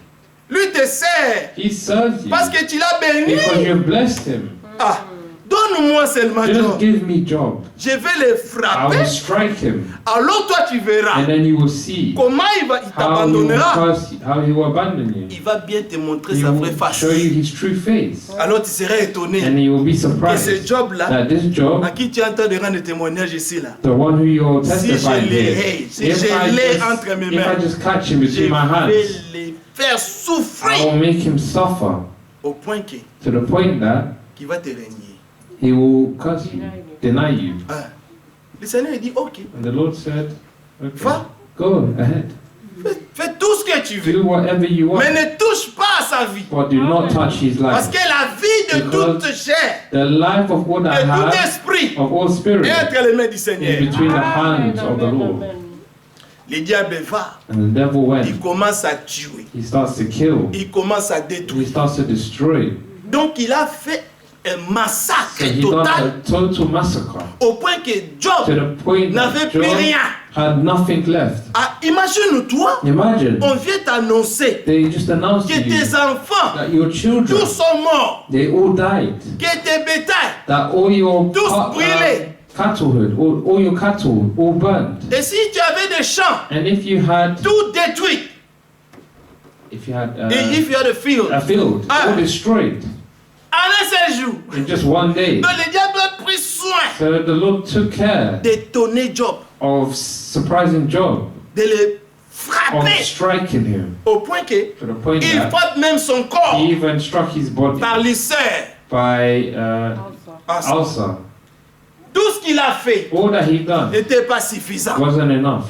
Lui te sert He serves you parce que tu l'as because béni. you blessed him. Ah, donne-moi seulement Just Job. give me Job. Je vais le I frapper. will strike him, Alors toi tu verras and then you will see comment il how he will t'abandonnera. curse you, how he will abandon you. Il va bien te montrer He sa vraie will face. show you his true face, Alors tu seras étonné and you will be que ce surprised Job-là, that this Job, à qui tu es en train de rendre témoignage ici là, the one who you're si je testifying l'ai, here, si je l'ai entre mes if I mains, just catch him je between my hands, vais le faire I souffrir will make him suffer au point que to the point that qu'il va te régner. he will curse you, deny you. Ah. Le Seigneur il dit ok, And the Lord said, okay, va, go ahead, fais tout ce que tu veux, do whatever you want, mais ne touche pas à sa vie. but do not touch his Parce life. que la vie de Because toute chair, The life of what I de tout have, esprit, of all spirit, est entre les mains du is Seigneur. between the hands of the Lord. Le diable va, And the devil il went, commence à tuer, he starts to kill, il commence à he détruire. starts to destroy. Donc il a fait un massacre So he done total a total massacre au point que to Job the point n'avait that plus Job rien. had nothing left. Ah, imagine-toi, Imagine, on vient t'annoncer they just announced que to you tes enfants, that your children, tous sont morts, they all died, que tes bétails, that all your tous brûlés. cattlehood, all your cattle, all burned. Et si tu avais des champs, And if you had, tout détruit, if you had et if you had a field, a field, Ah. all destroyed en un seul jour, in just one day. donc le diable a pris soin So the Lord took care d'étonner Job, of surprising Job, de le of frapper striking him, au point que to the point il that frappe même son corps he even struck his body par l'ulcère. by Ah, ulcer. Tout ce qu'il a fait All that he done n'était pas suffisant. wasn't enough.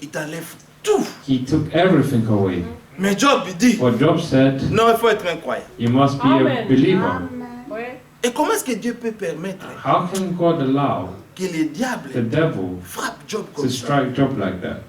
Il t'enlève tout. He took everything away. Mais Job dit, What Job said, non, il faut être incroyable. you must be a Amen. believer. Amen. Ouais. Et comment est-ce que Dieu peut permettre How can God allow que les diables the devil frappent Job to comme ça? strike Job like that?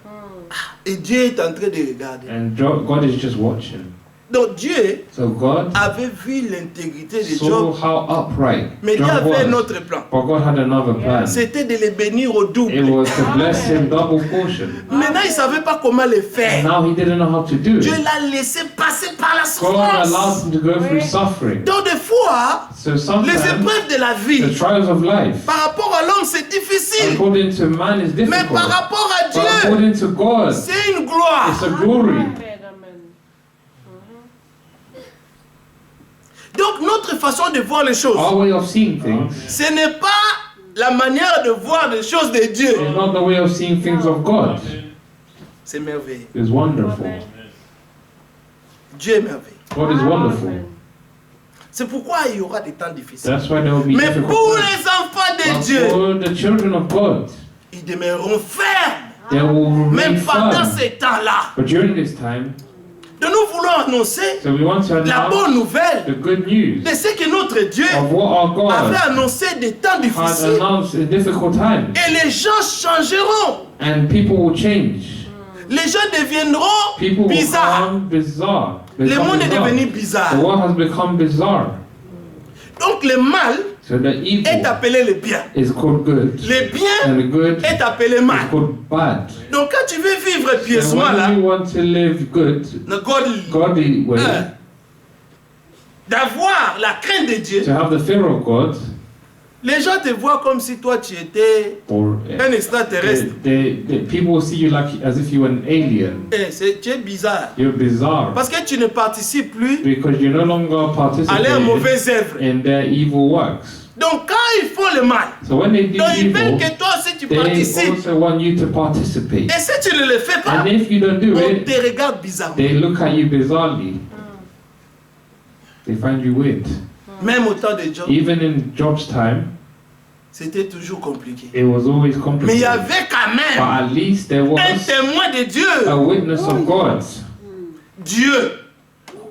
Et Dieu est en train de regarder. And God is just watching. Donc Dieu So God avait vu l'intégrité de saw Job, how upright mais Dieu Job avait un was. autre plan. But God had another plan. C'était de les bénir au It double. was to bless him double portion. Maintenant, il ne savait pas comment le And faire. now he didn't know how to do Dieu it. l'a laissé passer par la God allowed souffrance. him to go through suffering. Donc des fois, So les sometimes épreuves de la vie, the trials of life, par rapport à l'homme, c'est difficile. according to man, is Mais difficult. par rapport à But Dieu, according to God, c'est une gloire. it's a glory. Amen. Amen. Donc notre façon de voir les choses, Our way of seeing things ce n'est pas la manière de voir les choses de Dieu. is not the way of seeing things of God. C'est merveilleux. It's wonderful. Dieu est merveilleux. God is wonderful. C'est pourquoi il y aura des temps difficiles. That's why there will be Mais difficult pour times. les enfants de But Dieu, for the children of God, ils demeureront fermes, they will remain même pendant firm. ces temps-là. But during this time, Donc nous voulons annoncer so we want to la bonne announce nouvelle the good news de ce que notre Dieu of what our God avait annoncé des temps had difficiles. announced in difficult times. Et les gens changeront. And people will change. Les gens deviendront People will bizarres. become bizarre. Le Become monde est bizarre. devenu The bizarre. world has become bizarre. Donc le mal So the evil est appelé le bien. is called good. Le bien And the good est appelé is mal. called bad. Donc quand tu veux vivre And pieusement when là, you want to live good, godly way, d'avoir la crainte de Dieu, to have the fear of God, les gens te voient comme si toi tu étais or un extraterrestre. people will see you like as if you were an alien. Tu es bizarre. You're bizarre Parce que tu ne participes plus because you no longer à leurs participate mauvaises œuvres. in their evil works. Donc quand ils font le mal, So when they do donc ils veulent evil, que toi aussi tu they participes. also want you to participate. Et si tu ne le fais pas, And if you don't do on it, te regarde bizarrement. they look at you bizarrely. They find you weird. Même au temps de Job, Even in Job's time, c'était toujours compliqué. it was always Mais il y complicated. avait quand But même at least there un was témoin de a Dieu. witness of God Dieu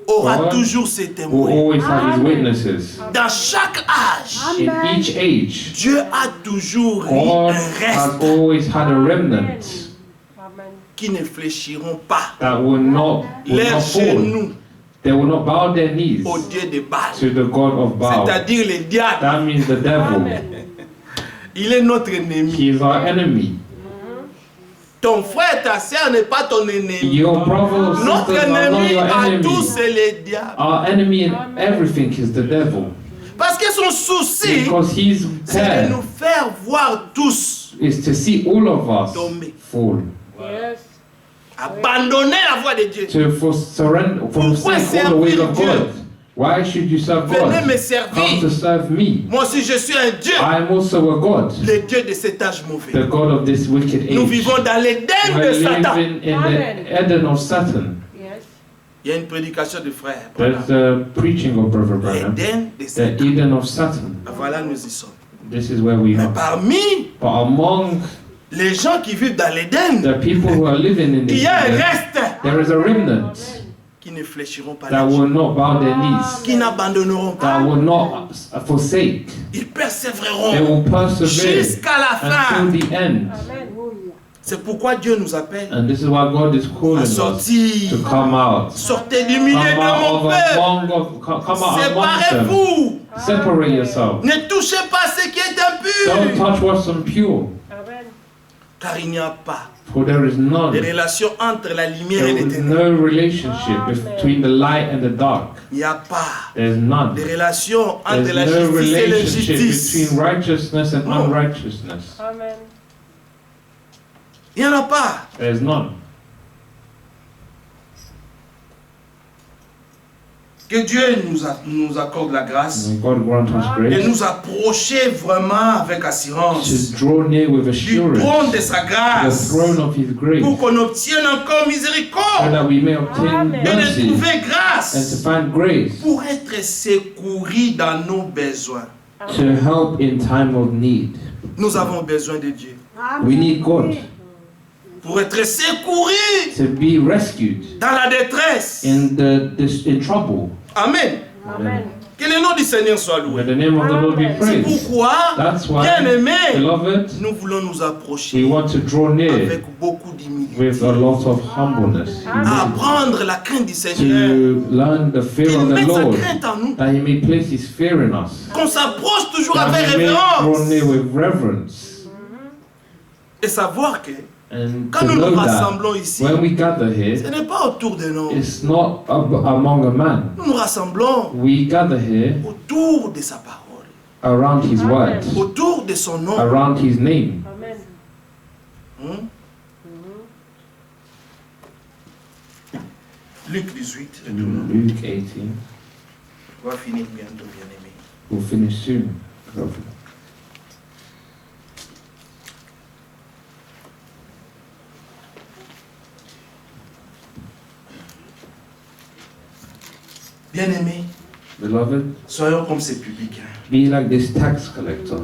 aura God toujours ses who témoins. always have his Amen. witnesses. Dans chaque âge, In Amen. each age, Dieu a toujours eu God un has reste always had a remnant Amen. qui ne fléchiront pas that will not leurs fall. genoux They will not bow their knees au Dieu de Baal. to the God of Baal. C'est-à-dire le diable. That means the devil. Amen. Il est notre ennemi. He is our enemy. Ton frère, ta soeur n'est pas ton ennemi. Your brother or Notre sisters are not ennemi your à enemy. tous, c'est le diable. Our enemy in everything is the devil. Parce que son souci, Because his c'est de care nous faire voir tous is to see all of us tomber. fall. Yes. Abandonner la voie de Dieu. To surrender, Pourquoi forsake all the ways of servir God. Why should you serve Venez God? me Come servir. to serve me. Moi aussi, je suis un Dieu. I am also a God, Le Dieu de cet âge the mauvais. God of this wicked Nous age. vivons dans l'Éden We're de Satan. living in Amen. the Eden of Satan. Yes. Il y a une prédication du frère. There's the preaching of Brother Branham, L'Éden de the Satan. Eden of Satan. Voilà, nous y sommes. This is where we Mais are. parmi But among les gens qui vivent dans l'Éden, the people who are living in il this y a un Eden, reste there is a remnant qui ne fléchiront pas that les will not bow their knees, qui n'abandonneront pas. that will not forsake. Ils They persévéreront will persevere jusqu'à la fin. until the end. Amen. C'est pourquoi Dieu nous appelle And this is why God is calling à us sortir. to come out. Sortez du milieu Come de out mon of peuple. come out amongst them. Séparez-vous. Separate yourself. Ne touchez pas ce qui est Don't impur. touch what's impure, Amen. Car il n'y a pas for there is de none. relation entre la lumière et There les is ténèbres. no relationship between the light and the dark. Il n'y a pas There's none. de relation entre There's la no justice et relationship l'injustice. between righteousness and No. unrighteousness. Amen. Il n'y en a pas. There's none. Que Dieu nous accorde la grâce And God grant us de grace nous approcher vraiment avec assurance to draw near with du trône assurance de sa the grâce throne of His grace, pour qu'on obtienne encore so miséricorde that we may obtain Amen. et de mercy trouver and to grâce find grace pour être secouru dans nos besoins. to help in time of need. Nous avons besoin de Dieu. We need God Pour être secourus to be rescued dans la détresse. in trouble. Amen. Amen. Que le nom du Seigneur soit May loué. the name of the Lord be C'est praised. pourquoi, That's why, bien-aimés, beloved, nous voulons nous we approcher want to draw near avec beaucoup d'humilité. with a lot of humbleness, Apprendre la crainte du to Seigneur. learn the fear Qu'il of the mette sa Lord, crainte en nous. that He may place His fear in us, Qu'on s'approche toujours that avec He may draw révérence. near with reverence, Et savoir que and quand to nous nous know that rassemblons ici, when we gather ce here, n'est pas autour d'un homme. it's not among a man. Nous nous rassemblons We gather here autour de sa parole, around His word, autour de son nom. around His name. Amen. Hein? Luc 18, retournons. Luke 18. On va finir bientôt, bien-aimé. We'll finish soon. Bien-aimé, Beloved, soyons comme ces publicains. be like this tax collector.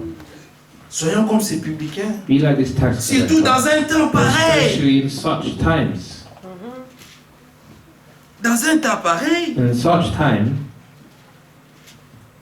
Soyons comme ces publicains. Be like this tax Surtout collector. dans un temps pareil. Especially in such times. Dans un temps pareil, In such time,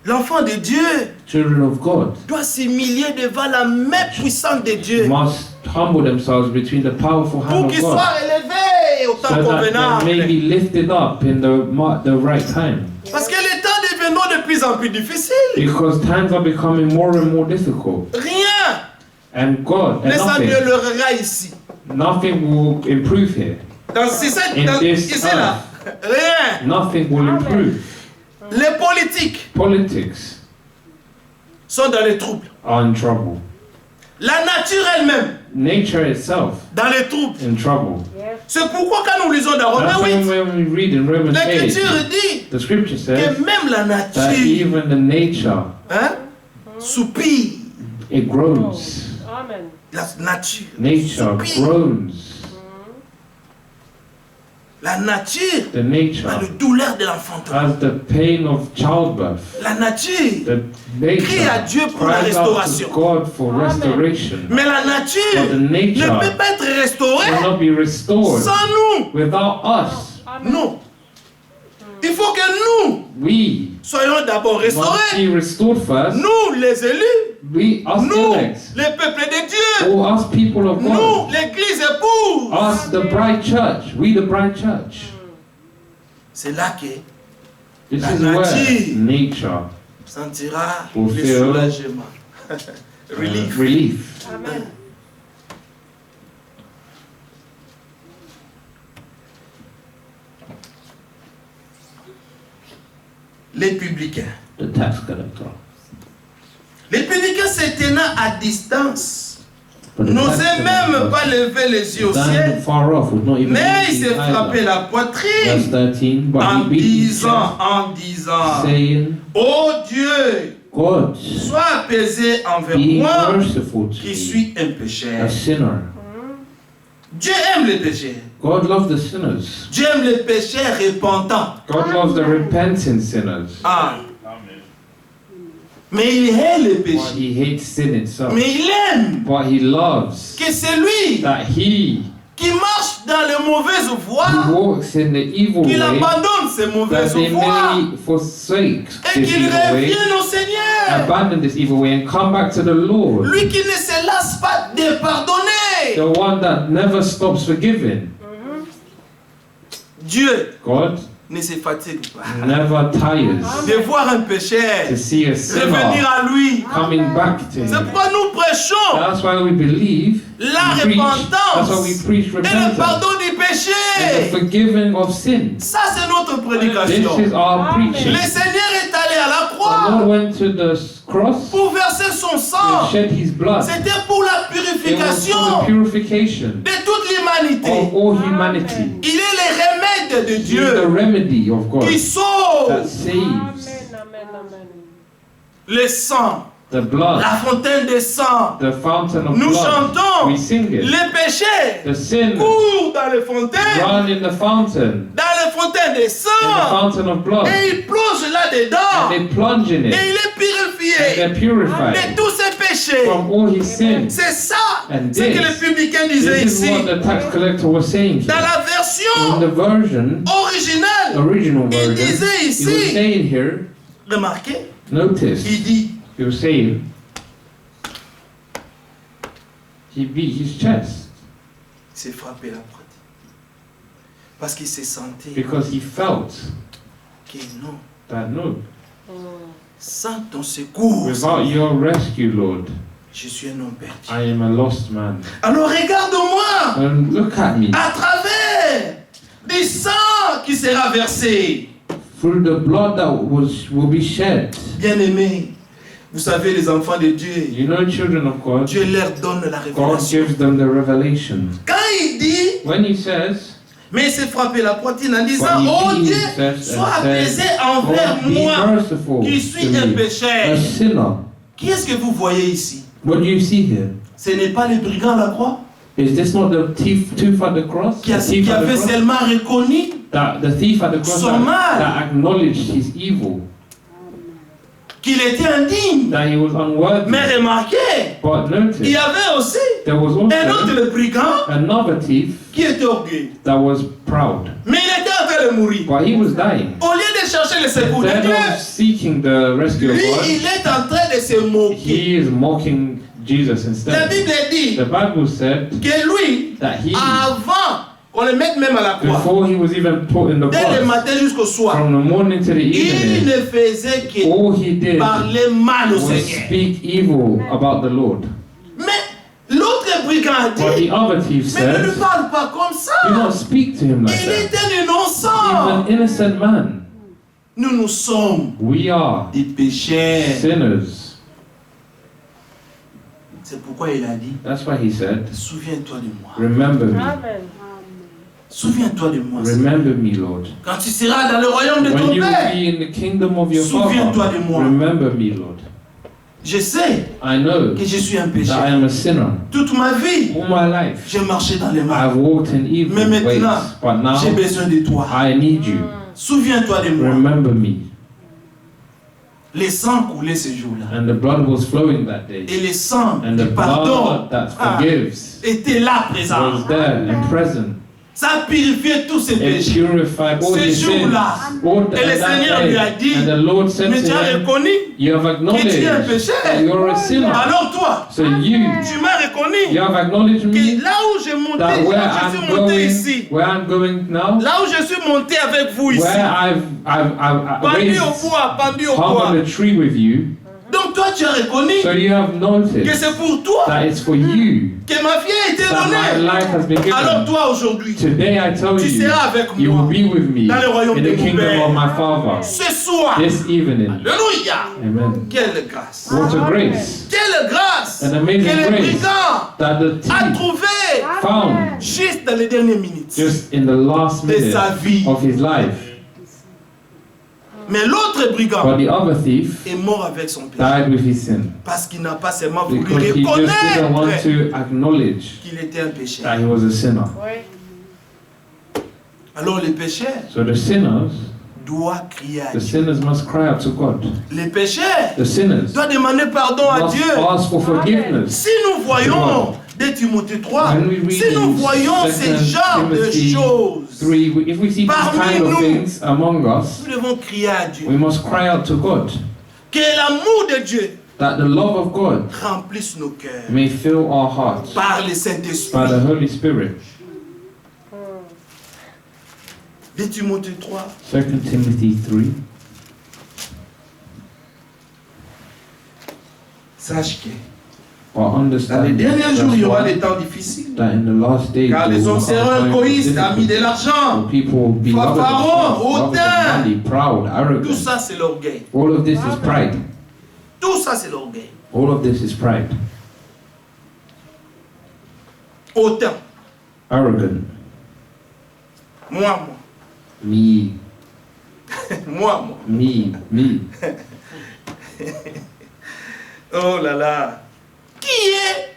l'enfant de Dieu children of God doit s'humilier devant la main puissante de Dieu must humble themselves between the powerful hand pour of qu'il God, soit élevé au temps so that they may convenable. be lifted up in the right time. Parce que les temps deviendront de plus en plus difficiles. Because times are becoming more and more difficult. Rien And God, ne and s'améliorera ici. nothing will improve here. Dans, In this ici là, rien. Nothing will improve. Les politiques Politics sont dans les troubles. are in trouble. La nature elle-même Nature itself dans les troubles. in trouble. Yes. C'est pourquoi quand nous lisons dans That's Romains why 8, when we read in Romans 8, l'Écriture dit the scripture says que même la that nature even the nature, soupire. it groans. Amen. La nature Nature soupire. groans. La nature The a nature le douleur de l'enfantement. has the pain of childbirth. La nature The crie à nature Dieu pour la cries out to restauration. God for Amen. restoration. Mais la nature But the ne nature peut pas être restaurée will not be restored sans nous. without us. Amen. Non. Il faut que nous We soyons d'abord must restaurés. be restored first. Nous, les élus. We, us Nous, elects, les peuples de Dieu. or us people of Nous, God, l'église épouse. us the bride church, we the bride church. C'est là que This La is where nature nature sentira Will le feel, soulagement. Relief. relief. Amen. Les publicains. The tax collector. Les publicains se tenant à distance But the n'osaient tax même collector pas lever les yeux au standing ciel, far off would not even mais il see s'est frappé either. la Verse poitrine 13, but en he beat his disant, chest, saying, ô Dieu, God, sois apaisé envers be moi merciful to qui me, suis un a pécheur. sinner. Dieu aime les pécheurs. God loves the sinners. Dieu aime les pécheurs repentants. God loves the repentant sinners. Ah. Mais il hait les But péchés. he hates sin itself. Mais il aime But he loves que celui that he qui marche dans les mauvaises who voies, walks in the evil qu'il way, abandonne ces that mauvaises they voies may forsake et this qu'il evil way, revienne au Seigneur. abandon this evil way and come back to the Lord, Lui qui ne se lasse pas de pardonner. the one that never stops forgiving. Dieu God ne se fatigue pas never tires de voir un pécheur to see a revenir sinner à lui. coming back to C'est him. pourquoi nous prêchons That's why we believe, la we preach, that's why we repentance preach et le repentance pardon du and the péché. forgiving of sin. Ça, c'est notre This prédication. is our Amen. preaching. Le Seigneur est allé à la The croix Lord went to the cross pour verser son and sang. shed his blood. C'était pour la It was for the purification purification de toute l'humanité. of all humanity. Il est le remède de He is the Dieu remedy of God qui sauve. that saves. Amen. Amen. Amen. Le sang, The blood, la fontaine de sang. the fountain of Nous blood. chantons. We sing it. Les péchés The sin courent dans les fontaines, run in the fountain, de in the sang. fountain of blood, Et il plonge and là-dedans. they plunge in Et it, il est purifié. they're purified de tous ses péchés. from all his sins. C'est ça And ce que le this, publicain disait this is ici. what the tax collector was saying Dans here. la In version the version, originale, original il version, disait he was ici, saying here, remarquez, notice, il dit, he was saying, he beat his chest il s'est frappé la poitrine. Parce qu'il s'est senti because he felt que non, that no, sans ton secours, without your rescue, Lord, je suis un homme perdu. I am a lost man. Alors regarde-moi And look at me. à travers du sang qui sera versé. Through the blood that will be shed. Bien-aimés, vous savez, les enfants de Dieu, You know, children of God, Dieu leur donne la God révélation. gives them the revelation. Quand il dit, When he says, mais il s'est frappé la poitrine en disant, But he oh beat Dieu, himself sois and apaisé said, envers God, be moi, merciful qui to suis un me, pécheur. a sinner. Qui est-ce que vous voyez ici? What do you see here? Ce n'est pas les brigands à la croix Is this not the thief at the cross? qui The thief at the avait cross? seulement reconnu That the thief at the cross Son mal. that acknowledged his evil, qu'il était indigne. that he was unworthy. Mais remarquez, But il y notice, avait aussi there was un autre also le brigand another thief qui était orgueilleux. that was proud. Mais il était en train de mourir. But he was dying. Au lieu de chercher le secours de Instead Dieu, of seeking the rescue of lui, God, il est en train de se moquer. he is mocking Jesus La instead. Bible dit The Bible said que lui, that he, avant qu'on le mette même à la croix, before he was even put in the dès le cross, matin jusqu'au soir, from the morning to the il evening, ne faisait que all he did parler mal au was Seigneur. speak evil about the Lord. Mais l'autre brigand a But dit, the other thief mais ne lui said, parle pas comme do ça. not speak to him like Il that. est un He's innocent. an innocent man. Nous sommes We are des pécheurs. sinners. C'est pourquoi il a dit, That's why he said, Souviens-toi de moi. remember me. Amen. Souviens-toi de moi. Seigneur. Remember me, Lord. quand tu seras dans le royaume de When ton you will Père, be in the kingdom of your Souviens-toi Father, de moi. remember me, Lord. Je sais I know que je suis un that I pécheur. am a sinner. Toute ma vie, All my life, j'ai marché dans les mains. I've walked in evil Mais ways, maintenant, but now j'ai besoin de toi. I need you. Souviens-toi de moi. Remember me. Le sang coulait ce jour-là. And the blood was flowing that day. Et le sang And du the pardon blood that ah, forgives était là présent. was there and present. Ça a purifié tous ces It péchés. purified all Ce your sins. jour-là, All et le that Seigneur lui a day. dit, And the Lord said mais to tu as him, reconnu you have que acknowledged tu es un that pécheur. you're a sinner. Alors toi, So you tu m'as reconnu have acknowledged me que là où j'ai monté, that là where où je I'm suis monté going, ici, where I'm going now, là où je suis monté avec vous ici, where I've pendu au raised, bois, pendu au hung bois. on the tree with you. Donc toi tu as reconnu So you have que noticed c'est pour toi that it's for you que ma vie a été that my donnée. life has been Alors given. toi aujourd'hui, Today I tell tu you, seras avec you will moi be with me dans le royaume in de the mon kingdom Père. of my Father Ce soir, this evening. alléluia, Amen. quelle grâce, What a grace quelle grâce An que amazing le grace. brigand that the a thief trouvé found juste dans les dernières minutes just in the last de minute sa vie. of his life. Mais l'autre brigand But the other thief est mort avec son péché died with his sin parce qu'il n'a pas seulement voulu because he just didn't want reconnaître to acknowledge qu'il était un pécheur. that he was a sinner. Oui. Alors les pécheurs So the sinners, doivent crier à the Dieu. sinners must cry out to God. Les pécheurs The sinners doivent demander pardon à must Dieu. ask for forgiveness. Si nous voyons dès Timothée 3, When we read si nous in voyons ces 2 genres de Timothy choses, 3, if we see these Parmi kind of nous. things among us, nous devons crier à Dieu. we must cry out to God Que l'amour de Dieu that the love of God remplisse nos cœurs may fill our hearts par le by the Saint-Esprit. Holy Spirit. Dès Timothée 3, 2 Timothy 3. sache que But dans les understand derniers jours, il y aura that des temps difficiles. in the last days Car les there hommes will seront come égoïstes, times of amis de difficulty. l'argent. People will be Fanfarons, lovers of hautains. money, proud, Tout arrogant. ça, c'est l'orgueil. All of this is pride. Tout ça, c'est l'orgueil. All of this is pride. Autant. Arrogant. Moi. Me, Moi. me. Oh là là. Qui est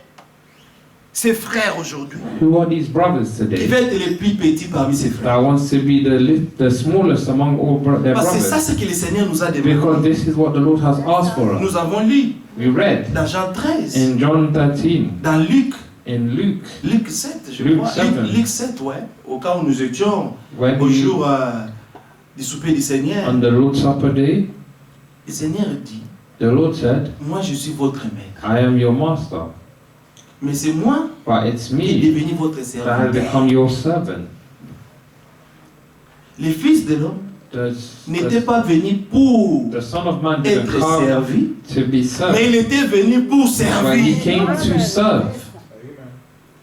ses frères aujourd'hui? Who are these brothers Qui today va être le plus petit parmi ses frères? that wants to be the smallest among all their Parce que c'est ça brothers? ce que le Seigneur nous a demandé. Because this is what the Lord has asked for us. Nous avons lu We read dans Jean 13, in John 13, dans Luc, in Luke, Luc 7, je Luc crois. 7. Luc 7, ouais. Au cas où nous étions when au we, jour du souper du Seigneur, on the Lord's Supper day, le Seigneur dit, the Lord said, moi je suis votre maître. I am your master, Mais c'est moi but it's qui est me devenu votre that has serviteur. become your servant. Le Fils de l'homme The, n'était the, pas venu pour the Son of Man didn't être come servi, to be mais served, il était venu pour but he servir. came to serve.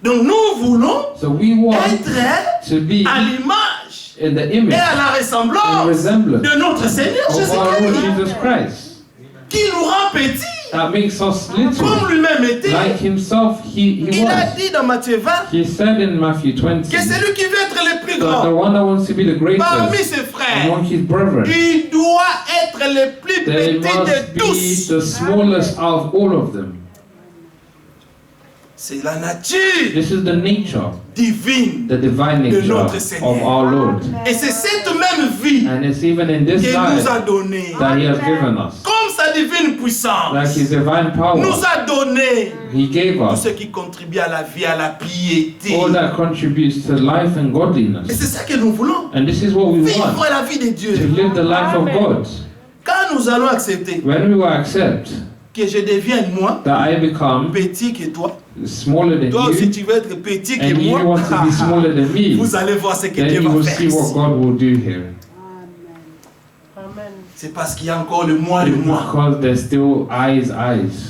Donc nous voulons So we want être to be à l'image in the et image à la and ressemblance resemblance de notre Seigneur of our Lord Jésus-Christ, Jesus Christ. qui nous rend petits, That makes us little. comme lui-même était. Like himself, he Il a was. dit dans Matthieu 20 He said in Matthew 20 que celui qui veut être le plus that the grand one that wants to be the parmi greatest ses frères, among his brethren, il doit être le plus they petit must de be tous. the smallest of all of them. C'est la nature This is the nature, divine. the divine De nature notre of Seigneur. our Lord. Et c'est cette même vie And it's even in this qu'il nous a life donnée. that he has given us. Comme sa divine Like puissance his divine power, nous a donné he gave tout us ce qui contribue à la vie, à la piété. all that contributes to life and Et godliness. c'est ça que nous voulons. And this is what we Vivre want, la vie de Dieu. to live the life of God. Quand nous allons accepter When we will accept que je devienne moi that I become petit que toi, smaller than toi aussi you, tu veux être petit que and you moi, want to be smaller than me, vous allez voir ce que then Dieu you va will faire see what ici. God will do here. C'est parce qu'il y a encore le moi, le moi. Because there's still eyes.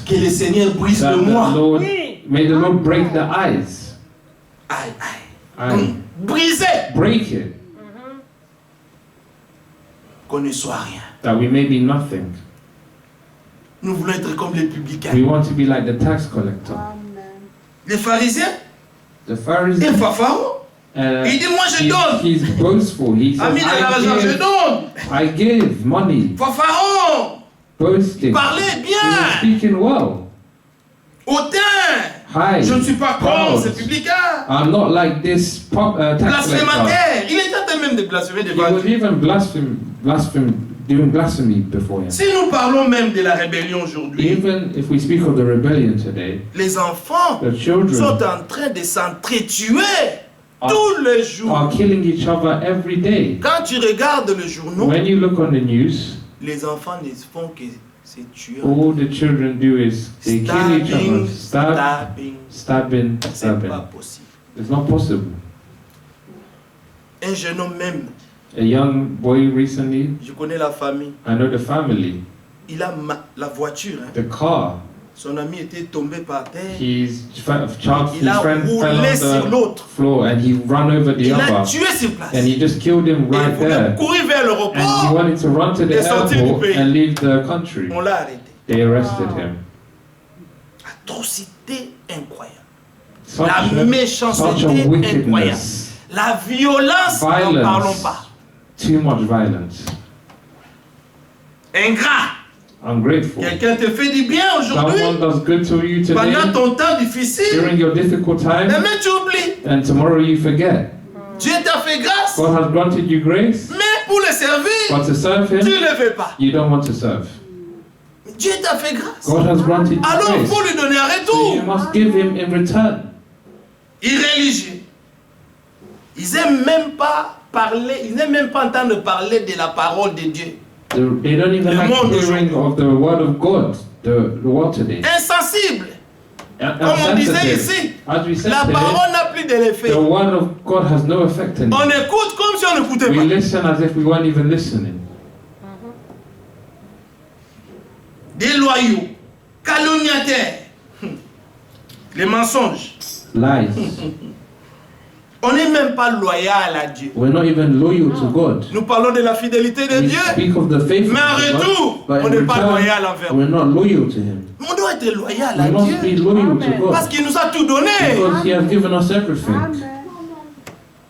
Que le Seigneur brise That le the moi. Lord, may the Lord break the eyes. Aïe, aïe. Aye. Briser. Break it, Qu'on ne soit rien. that we may be nothing. Nous voulons être comme les publicains. We want to be like the tax collector. Les pharisiens, The et Pharisee, Pharaon, il dit moi je donne. he's boastful. He Ami says, de l'argent, je donne. I give money. Pharaon, Boasting. parlez He was bien. speaking well. Hautain. High. Je ne suis pas comme proud. ces publicains. I'm not like this tax collector. Blasphémateur. Il est en train même de blasphémer He devant was Dieu. even doing blasphemy before him. Si nous parlons même de la rébellion aujourd'hui, Even if we speak of the rebellion today, les enfants the sont children en train de s'entretuer tous les jours. are killing each other every day. Quand tu regardes le journal, When you look on the news, les enfants ne font que se tuer. all the children do is they kill each other, Stabbing. stabbing. C'est pas possible. It's not possible. Un jeune homme même, A young boy recently, je connais la famille, I know the family, il a la voiture, hein. the car, Son ami était tombé par terre, his friend il a fell roulé on sur the l'autre, floor and he ran over the il a other tué sur place. and he just killed him Et il right voulait there. courir vers And he l'aéroport, wanted to run to the Et sortir du airport pays. and leave the country. on l'a arrêté. They arrested him. Atrocité incroyable. Such La a, such méchanceté a incroyable. wickedness. La violence, n'en parlons Violence. pas. Too much violence. Ingrat. Ungrateful. Quelqu'un te fait du bien aujourd'hui, Someone does good to you today pendant ton temps difficile, during your difficult time, mais tu oublies. and tomorrow you forget. Dieu t'a fait grâce, God has granted you grace, mais pour le servir, but to serve tu Him, ne le fais pas. you don't want to serve. Dieu t'a fait grâce. God has granted you Alors il grace, faut lui donner un so you retour. must give Him in return. Irréligieux. Ils n'aiment même pas parler, ils n'aiment même pas entendre parler de la parole de Dieu. They don't even Le like monde hearing of the word of God, the word today. Insensible. And Comme on disait sensitive. ici, As we said la today, parole n'a plus de l'effet. the word of God has no effect in On it. écoute comme si on n'écoutait We pas. listen as if we weren't even listening. Déloyaux, calomniateurs, les mensonges. Lies. On n'est même pas loyal à Dieu. We're not even loyal to God. Nous parlons de la fidélité de We Dieu, speak of the faithfulness mais en of God, retour, but on in n'est pas loyal return, envers lui. we're not loyal to Him. On doit être loyal à We must be Dieu loyal to parce God qu'il nous a tout donné. because He has given us everything.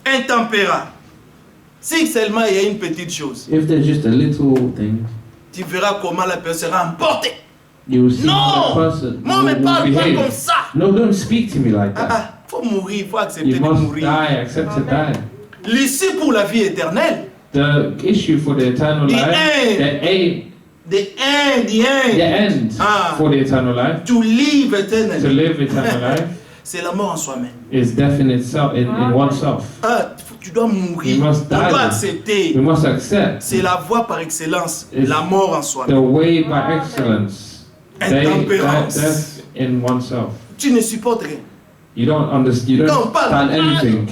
Intempérat. Si seulement il y a une petite chose, If there's just a little thing, tu verras comment la personne sera emportée. You will see how the Non, person moi, me will parle pas comme behave. ça. No, don't speak to me like that. Faut mourir, il faut accepter You de must mourir. die, accept to die. L'issue pour la vie éternelle, The issue for the eternal The life, end. the aim, the end for the eternal life, to live to eternally, live eternal life, c'est la mort en soi-même. is death in itself, in oneself. Tu dois mourir. You On must die. doit We accepter. must accept C'est la voie par excellence, It's la mort en the soi-même. way by excellence, Intempérance. death in oneself. Tu ne supportes rien. You don't understand. You Quand on don't parle- understand anything.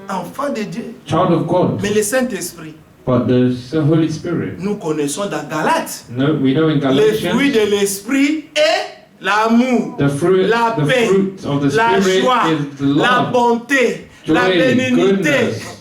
Enfant de Dieu. Child of God, Mais le Saint-Esprit, but the Holy Spirit. nous connaissons dans Galates, No, we know in le Galatians. fruit de l'Esprit est l'amour, The fruit, la the paix, fruit of the la Spirit joie, is the la love, bonté, joy, la bénignité. goodness.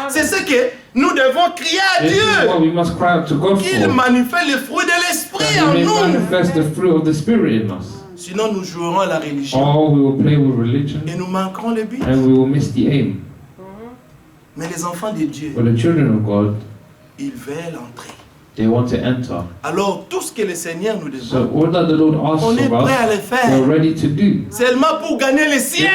C'est ce que nous devons crier à This is what Dieu, we must cry out to God qu'il for. manifeste le fruit de l'Esprit That en He may nous. manifest the fruit of the Spirit in us. Sinon, nous jouerons à la religion Or we will play with religion et nous manquerons le but. and we will miss the aim. Mais les enfants de Dieu, For the children of God, ils veulent entrer. they want to enter. Alors, tout ce que le Seigneur nous So demande, all that the Lord on asks est of prêt à us, le faire. we're ready to do Seulement pour gagner le ciel.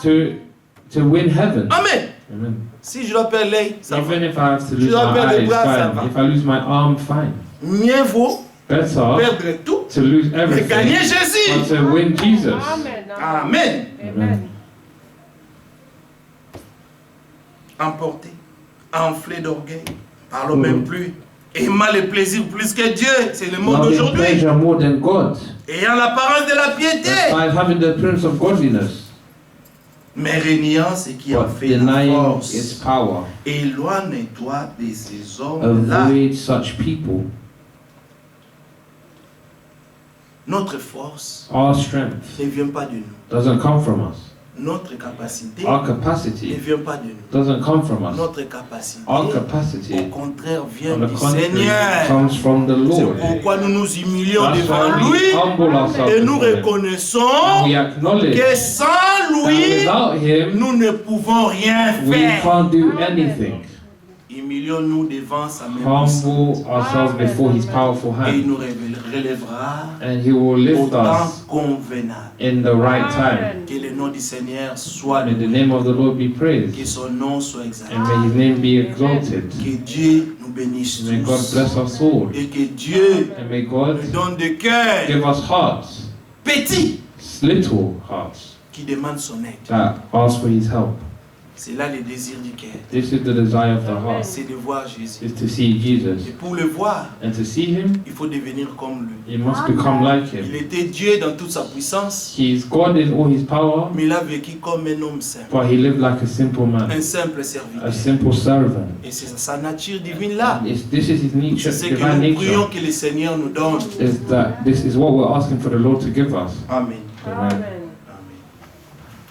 to win heaven. Amen. Amen. Si je dois perdre l'œil, ça va. Even if I have to Tu lose dois my perdre les eyes, bras, ça va. fine. If I lose my arm, fine. Mieux vaut Better perdre tout to lose et gagner everything Jésus. than to win Jesus. Amen. Amen. Amen. Emporté, enflé d'orgueil, parlons même plus. Aimant le plaisir plus que Dieu, c'est le monde Loving d'aujourd'hui. pleasure more than God, Ayant l'apparence de la piété, by having the appearance of godliness, mais régnant ce qui a but fait la denying force. its power. Éloigne-toi de ces hommes-là. Avoid such people. Notre force Our strength ne vient pas de nous. doesn't come from us. Notre capacité Our ne capacity vient pas de nous. doesn't come from us. Notre capacité, Our au capacity, contraire, vient on the du contrary, Seigneur. comes from the C'est Lord. pourquoi nous nous humilions That's devant why we lui humble ourselves et nous before Him. reconnaissons We acknowledge que sans that lui, without Him, nous ne pouvons rien we faire. can't do anything. Humilions-nous devant sa main puissante Humble ourselves before His powerful et il hand, nous relèvera and He will au lift temps us convenable. in the right time. Que le nom du Seigneur soit May the loué, name of the Lord be praised, que son nom soit exalté, and may His name be exalted. que Dieu nous bénisse May God tous bless us all, et que Dieu and may God nous donne des cœurs give us hearts, petits little hearts, qui demandent son aide. that ask for His help. C'est là le désir du cœur, This is the desire of the heart, c'est de voir Jésus. is to see Jesus. Et pour le voir, And to see Him, il faut devenir comme lui. you must become like Il Him. était Dieu dans toute sa puissance, He is God in all His power, mais il a vécu comme un homme simple, but He lived like a simple man, un simple a serviteur. simple servant. Et c'est sa nature divine là. This is His nature, C'est ce divine que nous prions nature. que le Seigneur nous donne. Is that this is what we're asking for the Lord to give us. Amen. Amen.